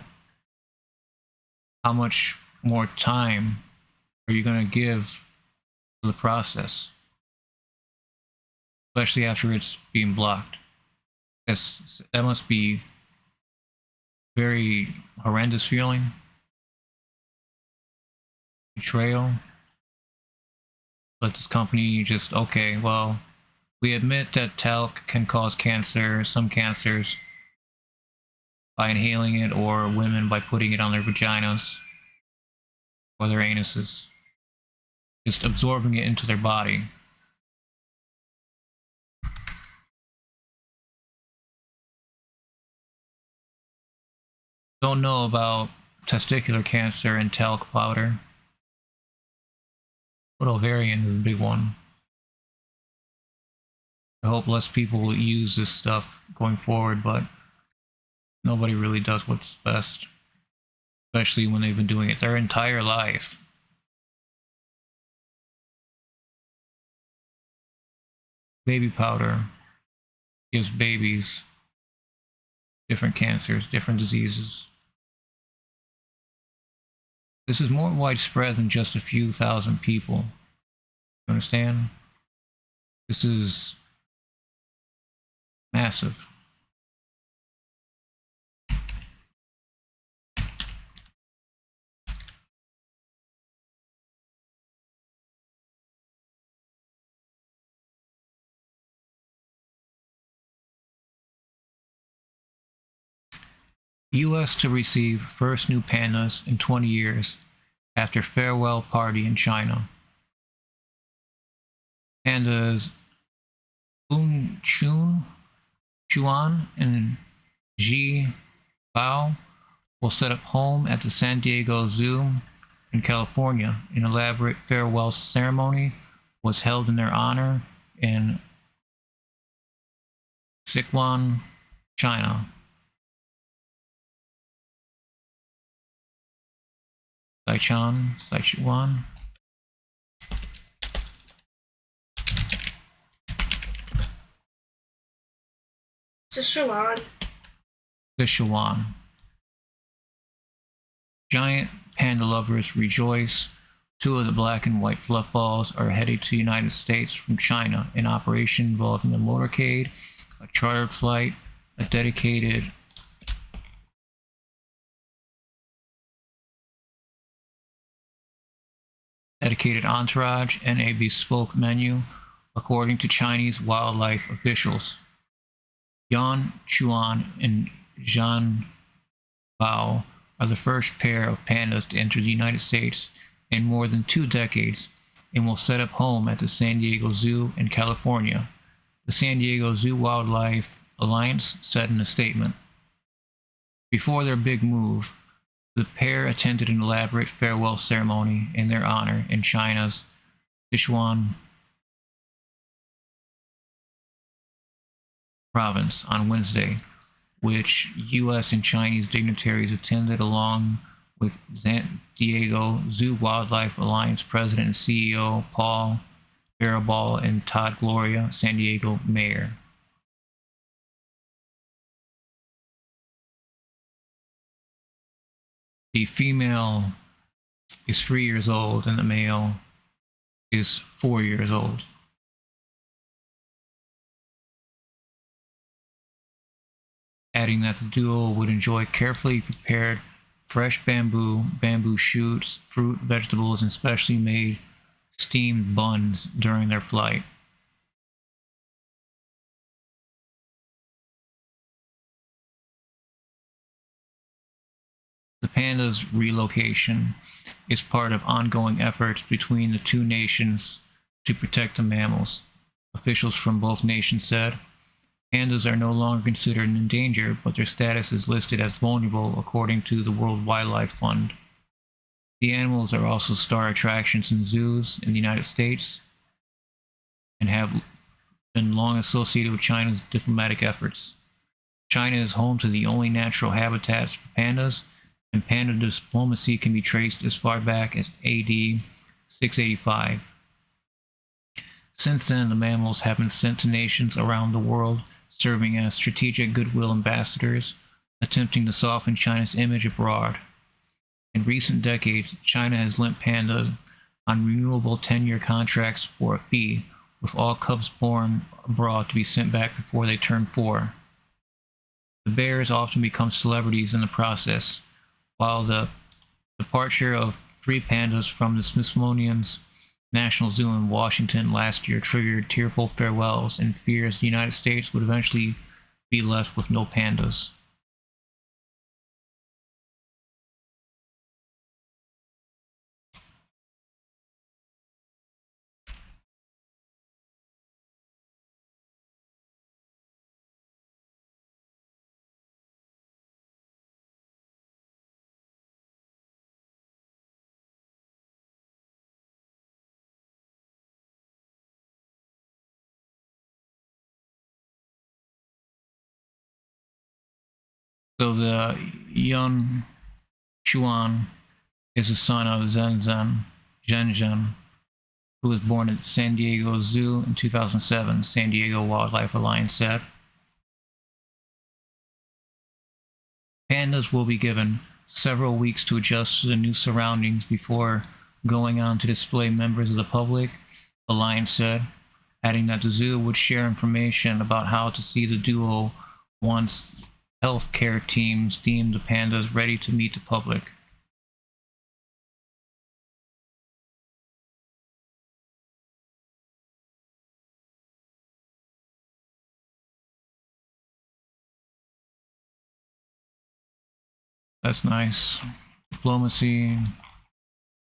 How much more time are you going to give to the process? Especially after it's being blocked. That must be very horrendous feeling. Betrayal. Let this company just, okay, well, we admit that talc can cause cancer, some cancers, by inhaling it, or women by putting it on their vaginas or their anuses, just absorbing it into their body. Don't know about testicular cancer and talc powder, but ovarian is a big one. I hope less people use this stuff going forward, but nobody really does what's best, especially when they've been doing it their entire life. Baby powder gives babies different cancers, different diseases. This is more widespread than just a few thousand people. You understand? This is massive. U.S. to receive first new pandas in 20 years after farewell party in China. Pandas Chuan and Ji Bao will set up home at the San Diego Zoo in California. An elaborate farewell ceremony was held in their honor in Sichuan, China. Sichuan. Sichuan. Giant panda lovers rejoice. 2 of the black and white fluff balls are headed to the United States from China, an operation involving a motorcade, a chartered flight, a dedicated entourage, and a bespoke menu, according to Chinese wildlife officials. Yan Chuan and Zhan Bao are the first pair of pandas to enter the United States in more than 2 decades and will set up home at the San Diego Zoo in California, the San Diego Zoo Wildlife Alliance said in a statement. Before their big move, the pair attended an elaborate farewell ceremony in their honor in China's Sichuan province on Wednesday, which U.S. and Chinese dignitaries attended along with San Diego Zoo Wildlife Alliance President and CEO Paul Barabal and Todd Gloria, San Diego Mayor. The female is 3 years old and the male is 4 years old. Adding that the duo would enjoy carefully prepared fresh bamboo shoots, fruit, vegetables, and specially made steamed buns during their flight. The panda's relocation is part of ongoing efforts between the 2 nations to protect the mammals. Officials from both nations said. Pandas are no longer considered in danger, but their status is listed as vulnerable according to the World Wildlife Fund. The animals are also star attractions in zoos in the United States and have been long associated with China's diplomatic efforts. China is home to the only natural habitats for pandas, and panda diplomacy can be traced as far back as AD 685. Since then, the mammals have been sent to nations around the world, serving as strategic goodwill ambassadors, attempting to soften China's image abroad. In recent decades, China has lent pandas on renewable 10-year contracts for a fee, with all cubs born abroad to be sent back before they turn 4. The bears often become celebrities in the process, while the departure of 3 pandas from the Smithsonian's National Zoo in Washington last year triggered tearful farewells and fears the United States would eventually be left with no pandas. So the Yun Chuan is the son of Zhenzhen, who was born at San Diego Zoo in 2007, San Diego Wildlife Alliance said. Pandas will be given several weeks to adjust to the new surroundings before going on to display members of the public, Alliance said, adding that the zoo would share information about how to see the duo once healthcare teams deemed the pandas ready to meet the public. That's nice. Diplomacy,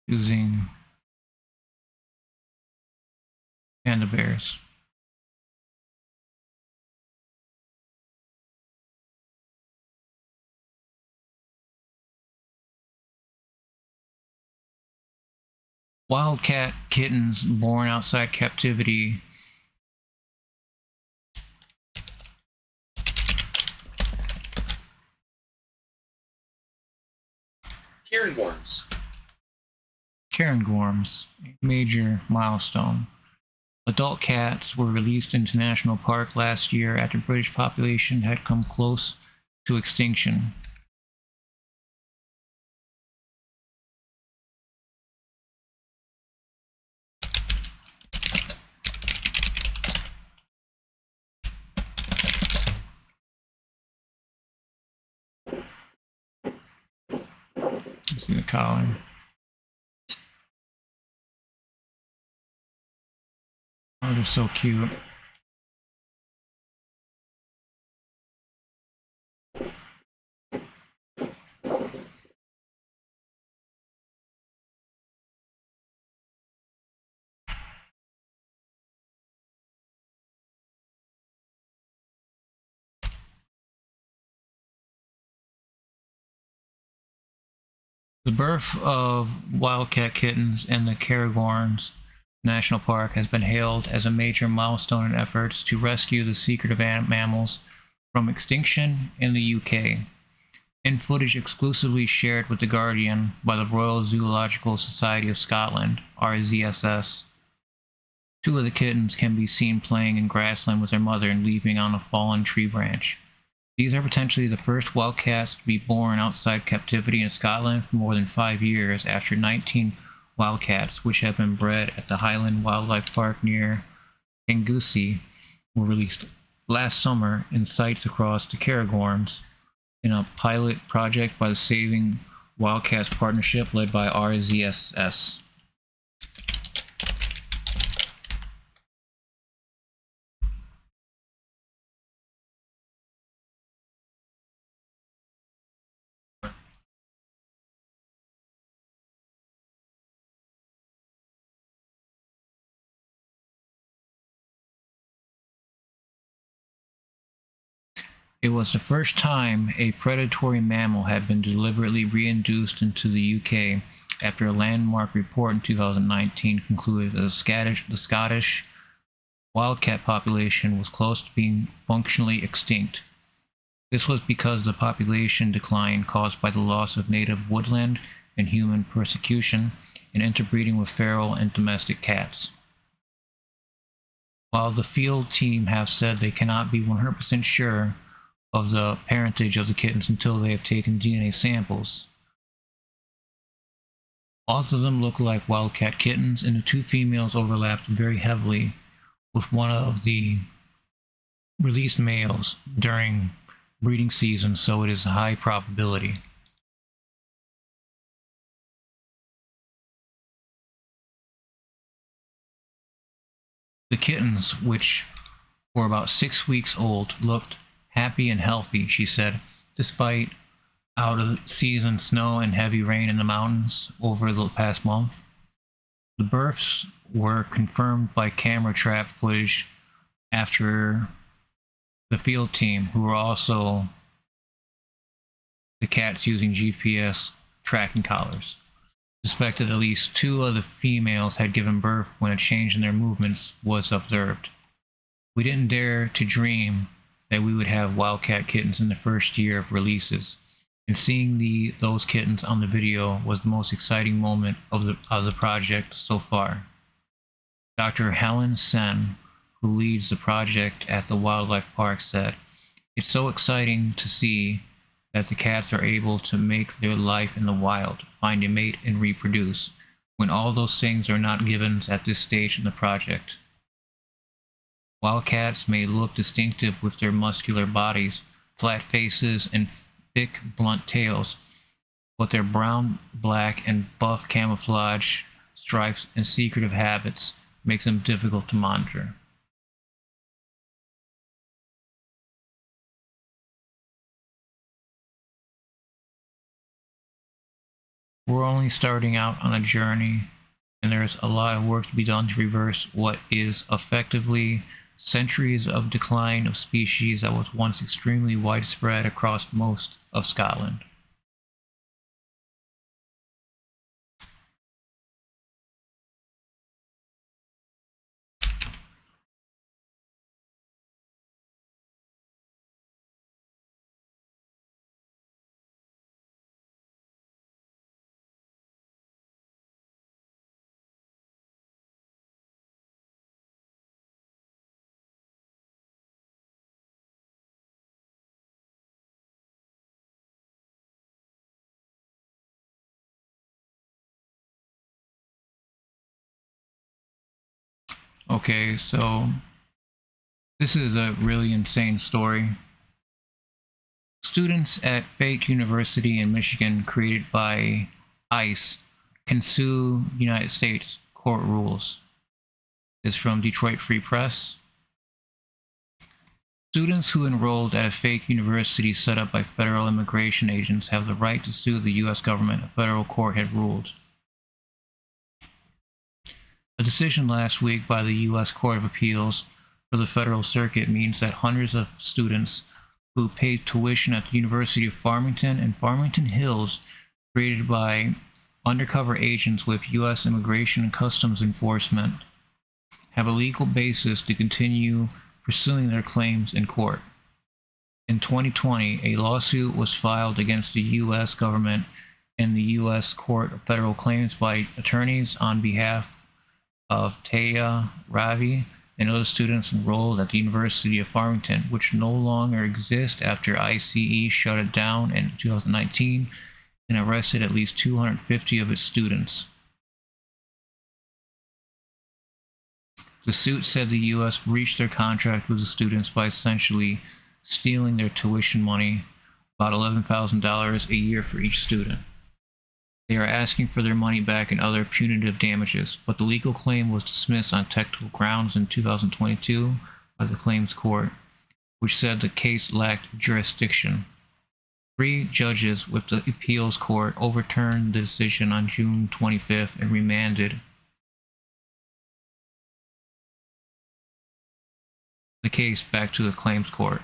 using panda bears. Wildcat kittens born outside captivity. Cairngorms, a major milestone. Adult cats were released into National Park last year after British population had come close to extinction. See the collar. Oh, they're so cute. The birth of wildcat kittens in the Cairngorms National Park has been hailed as a major milestone in efforts to rescue the secretive mammals from extinction in the UK. In footage exclusively shared with The Guardian by the Royal Zoological Society of Scotland, RZSS, two of the kittens can be seen playing in grassland with their mother and leaping on a fallen tree branch. These are potentially the first wildcats to be born outside captivity in Scotland for more than 5 years after 19 wildcats, which have been bred at the Highland Wildlife Park near Kangussie, were released last summer in sites across the Cairngorms in a pilot project by the Saving Wildcats Partnership led by RZSS. It was the first time a predatory mammal had been deliberately reintroduced into the UK after a landmark report in 2019 concluded that the Scottish wildcat population was close to being functionally extinct. This was because of the population decline caused by the loss of native woodland and human persecution and interbreeding with feral and domestic cats. While the field team have said they cannot be 100% sure of the parentage of the kittens until they have taken DNA samples. All of them look like wildcat kittens, and the two females overlapped very heavily with one of the released males during breeding season, so it is a high probability. The kittens, which were about 6 weeks old, looked happy and healthy, she said, despite out of season snow and heavy rain in the mountains over the past month. The births were confirmed by camera trap footage after the field team, who were also the cats using GPS tracking collars, suspected at least 2 of the females had given birth when a change in their movements was observed. We didn't dare to dream that we would have wildcat kittens in the first year of releases, and seeing those kittens on the video was the most exciting moment of the project so far. Dr. Helen Sen, who leads the project at the wildlife park, said, "It's so exciting to see that the cats are able to make their life in the wild, find a mate and reproduce, when all those things are not givens at this stage in the project. Wildcats may look distinctive with their muscular bodies, flat faces, and thick, blunt tails, but their brown, black, and buff camouflage stripes and secretive habits makes them difficult to monitor." We're only starting out on a journey, and there's a lot of work to be done to reverse what is effectively centuries of decline of species that was once extremely widespread across most of Scotland. Okay, so this is a really insane story. Students at fake university in Michigan created by ICE can sue United States court rules. This is from Detroit Free Press. Students who enrolled at a fake university set up by federal immigration agents have the right to sue the U.S. government, a federal court had ruled. A decision last week by the U.S. Court of Appeals for the Federal Circuit means that hundreds of students who paid tuition at the University of Farmington and Farmington Hills, created by undercover agents with U.S. Immigration and Customs Enforcement, have a legal basis to continue pursuing their claims in court. In 2020, a lawsuit was filed against the U.S. government and the U.S. Court of Federal Claims by attorneys on behalf of Taya Ravi and other students enrolled at the University of Farmington, which no longer exists after ICE shut it down in 2019 and arrested at least 250 of its students. The suit said the U.S. breached their contract with the students by essentially stealing their tuition money, about $11,000 a year for each student. They are asking for their money back and other punitive damages, but the legal claim was dismissed on technical grounds in 2022 by the claims court, which said the case lacked jurisdiction. 3 judges with the appeals court overturned the decision on June 25th and remanded the case back to the claims court.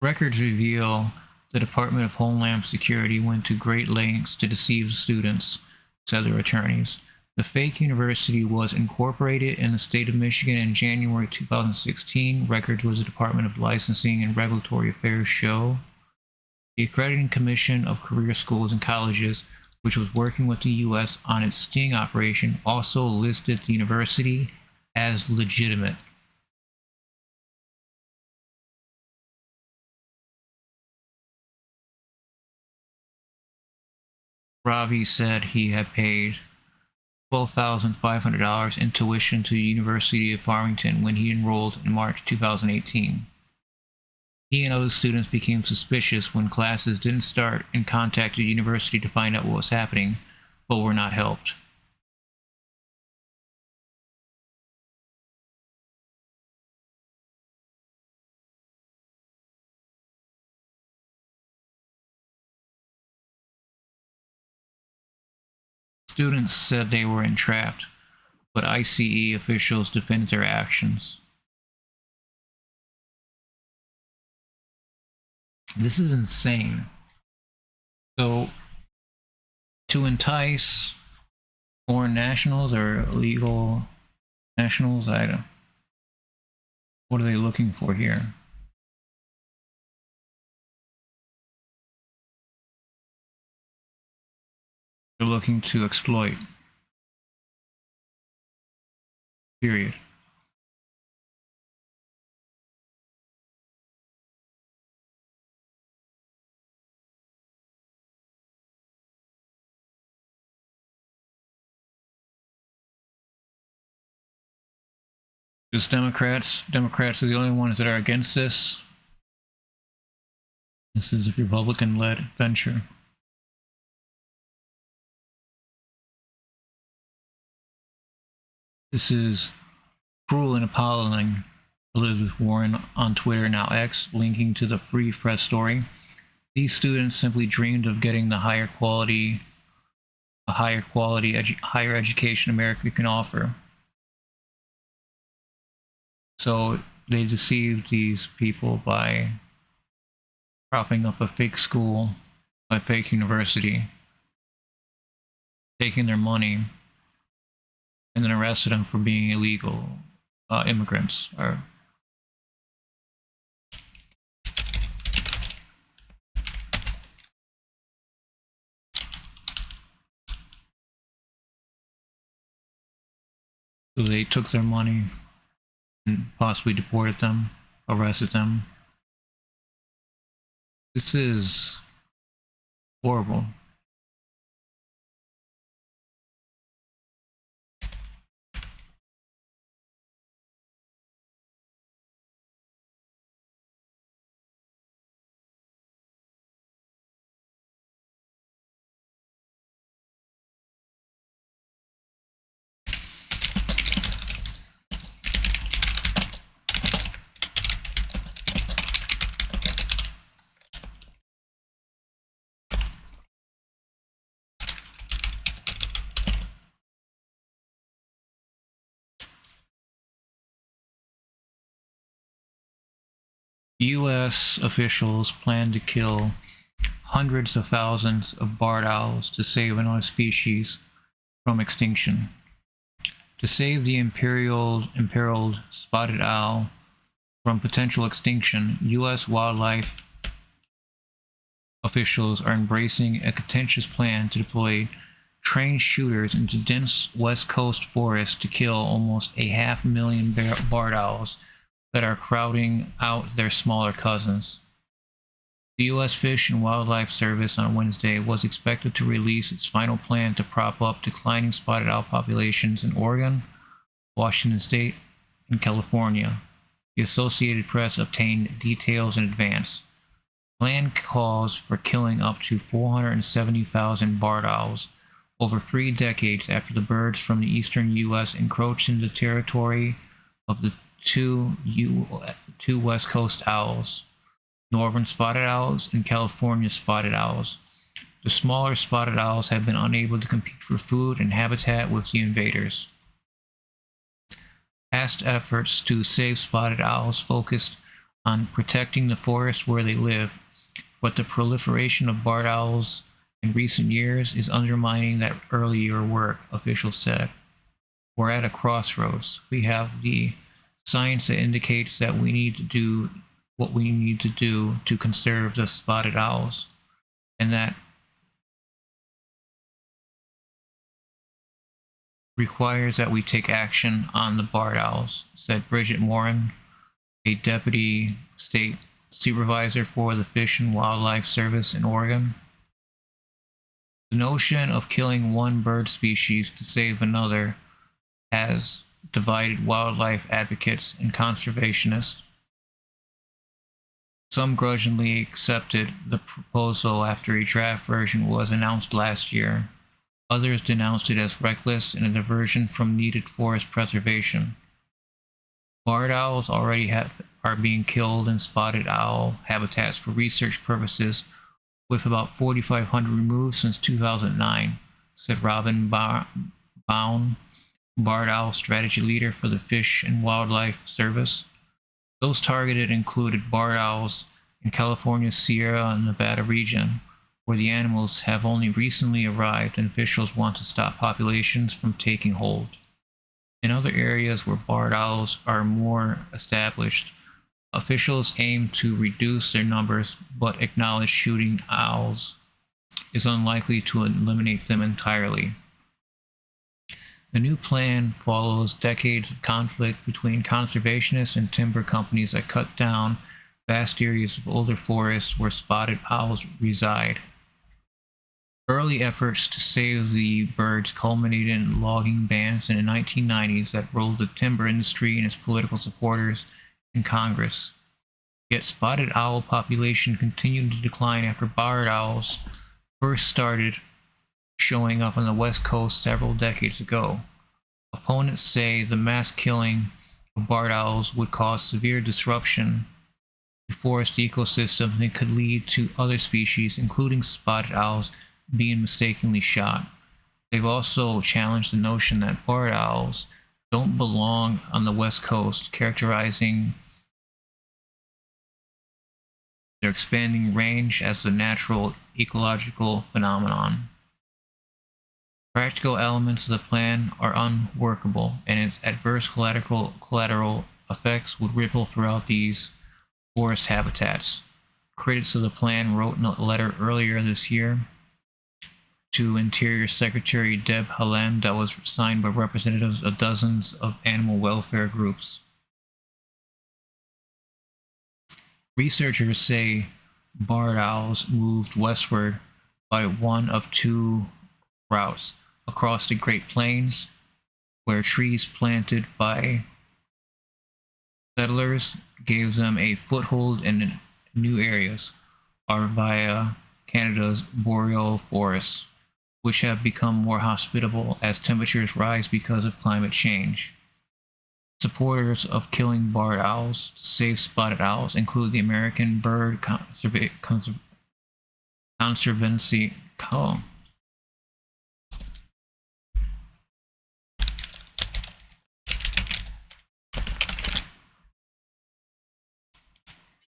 Records reveal the Department of Homeland Security went to great lengths to deceive students, said their attorneys. The fake university was incorporated in the state of Michigan in January 2016. Records with the Department of Licensing and Regulatory Affairs show. The Accrediting Commission of Career Schools and Colleges, which was working with the U.S. on its sting operation, also listed the university as legitimate. Ravi said he had paid $12,500 in tuition to the University of Farmington when he enrolled in March 2018. He and other students became suspicious when classes didn't start and contacted the university to find out what was happening, but were not helped. Students said they were entrapped, but ICE officials defended their actions. This is insane. So, to entice foreign nationals or illegal nationals, what are they looking for here? They're looking to exploit. Period. Just Democrats are the only ones that are against this. This is a Republican-led venture. This is cruel and appalling, Elizabeth Warren on Twitter, now X, linking to the Free Press story. These students simply dreamed of getting the higher education America can offer. So they deceived these people by propping up a fake school, a fake university, taking their money, and then arrested them for being illegal immigrants. So they took their money and possibly deported them, arrested them. This is horrible. U.S. officials plan to kill hundreds of thousands of barred owls to save another species from extinction. To save the imperiled spotted owl from potential extinction, U.S. wildlife officials are embracing a contentious plan to deploy trained shooters into dense West Coast forests to kill almost 500,000 barred owls that are crowding out their smaller cousins. The U.S. Fish and Wildlife Service on Wednesday was expected to release its final plan to prop up declining spotted owl populations in Oregon, Washington State, and California. The Associated Press obtained details in advance. The plan calls for killing up to 470,000 barred owls over 3 decades after the birds from the eastern U.S. encroached into the territory of the two West Coast owls, northern spotted owls and California spotted owls. The smaller spotted owls have been unable to compete for food and habitat with the invaders. Past efforts to save spotted owls focused on protecting the forest where they live, but the proliferation of barred owls in recent years is undermining that earlier work, officials said. We're at a crossroads. We have the science that indicates that we need to do what we need to do to conserve the spotted owls, and that requires that we take action on the barred owls, said Bridget Morin, a deputy state supervisor for the Fish and Wildlife Service in Oregon. The notion of killing one bird species to save another has divided wildlife advocates and conservationists. Some grudgingly accepted the proposal after a draft version was announced last year. Others denounced it as reckless and a diversion from needed forest preservation. Barred owls already are being killed in spotted owl habitats for research purposes, with about 4,500 removed since 2009, said Robin Baum, barred owl strategy leader for the Fish and Wildlife Service. Those targeted included barred owls in California's Sierra and Nevada region, where the animals have only recently arrived and officials want to stop populations from taking hold. In other areas where barred owls are more established, officials aim to reduce their numbers but acknowledge shooting owls is unlikely to eliminate them entirely. The new plan follows decades of conflict between conservationists and timber companies that cut down vast areas of older forests where spotted owls reside. Early efforts to save the birds culminated in logging bans in the 1990s that rolled the timber industry and its political supporters in Congress. Yet spotted owl population continued to decline after barred owls first started showing up on the West Coast several decades ago. Opponents say the mass killing of barred owls would cause severe disruption to forest ecosystems and could lead to other species, including spotted owls, being mistakenly shot. They've also challenged the notion that barred owls don't belong on the West Coast, characterizing their expanding range as the natural ecological phenomenon. Practical elements of the plan are unworkable, and its adverse collateral effects would ripple throughout these forest habitats. Critics of the plan wrote in a letter earlier this year to Interior Secretary Deb Haaland that was signed by representatives of dozens of animal welfare groups. Researchers say barred owls moved westward by one of two routes: across the Great Plains, where trees planted by settlers gave them a foothold in new areas, or via Canada's boreal forests, which have become more hospitable as temperatures rise because of climate change. Supporters of killing barred owls to save spotted owls include the American Bird Conservancy Cull.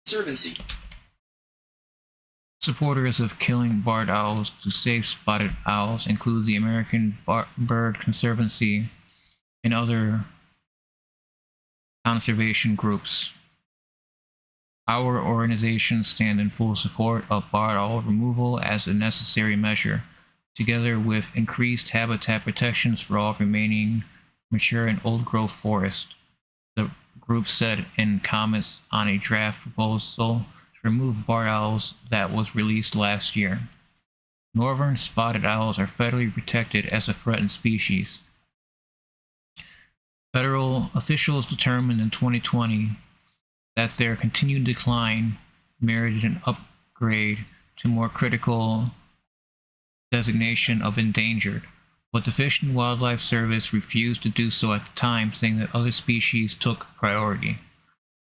Conservancy. Supporters of killing barred owls to save spotted owls include the American Bird Conservancy and other conservation groups. Our organizations stand in full support of barred owl removal as a necessary measure, together with increased habitat protections for all remaining mature and old-growth forest, the group said in comments on a draft proposal remove barred owls that was released last year. Northern spotted owls are federally protected as a threatened species. Federal officials determined in 2020 that their continued decline merited an upgrade to more critical designation of endangered, but the Fish and Wildlife Service refused to do so at the time, saying that other species took priority.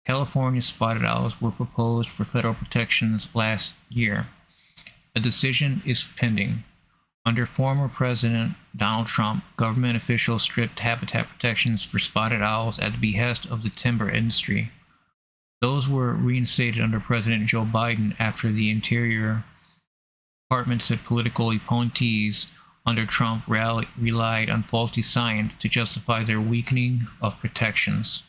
California spotted owls were proposed for federal protections last year. A decision is pending. Under former President Donald Trump, government officials stripped habitat protections for spotted owls at the behest of the timber industry. Those were reinstated under President Joe Biden after the Interior Department said political appointees under Trump relied on faulty science to justify their weakening of protections.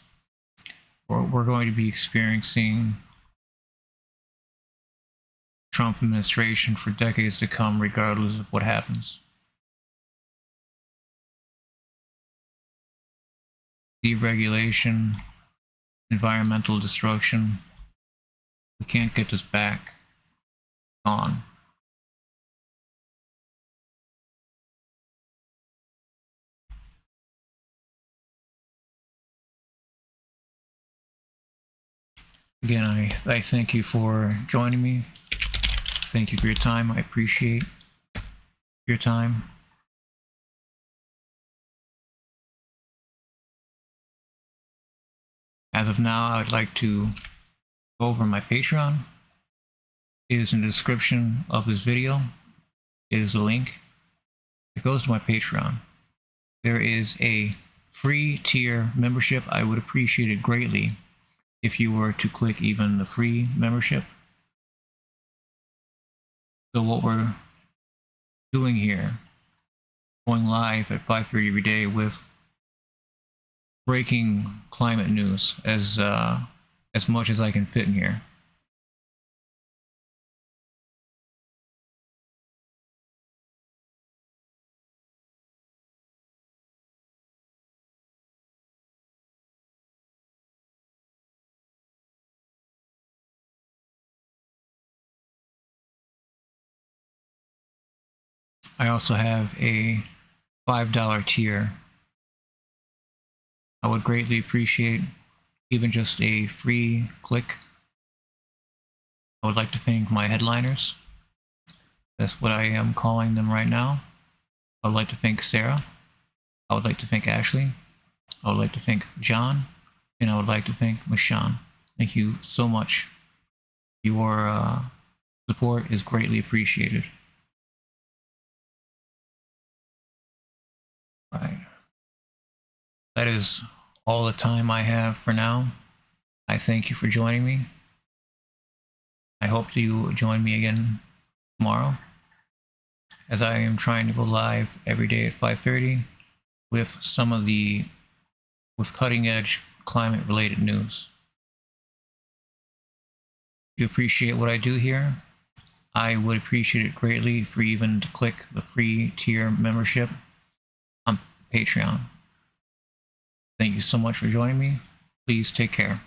We're going to be experiencing Trump administration for decades to come, regardless of what happens. Deregulation, environmental destruction. We can't get this back on. Again, I thank you for joining me. Thank you for your time. I appreciate your time. As of now, I would like to go over my Patreon. It is in the description of this video. It is a link. It goes to my Patreon. There is a free tier membership. I would appreciate it greatly if you were to click even the free membership. So what we're doing here, going live at 5:30 every day with breaking climate news as much as I can fit in here. I also have a $5 tier. I would greatly appreciate even just a free click. I would like to thank my headliners. That's what I am calling them right now. I would like to thank Sarah. I would like to thank Ashley. I would like to thank John. And I would like to thank Mashan. Thank you so much. Your support is greatly appreciated. Right. That is all the time I have for now. I thank you for joining me. I hope you join me again tomorrow, as I am trying to go live every day at 5:30 with cutting edge climate related news. If you appreciate what I do here, I would appreciate it greatly for even to click the free tier membership on Patreon. Thank you so much for joining me. Please take care.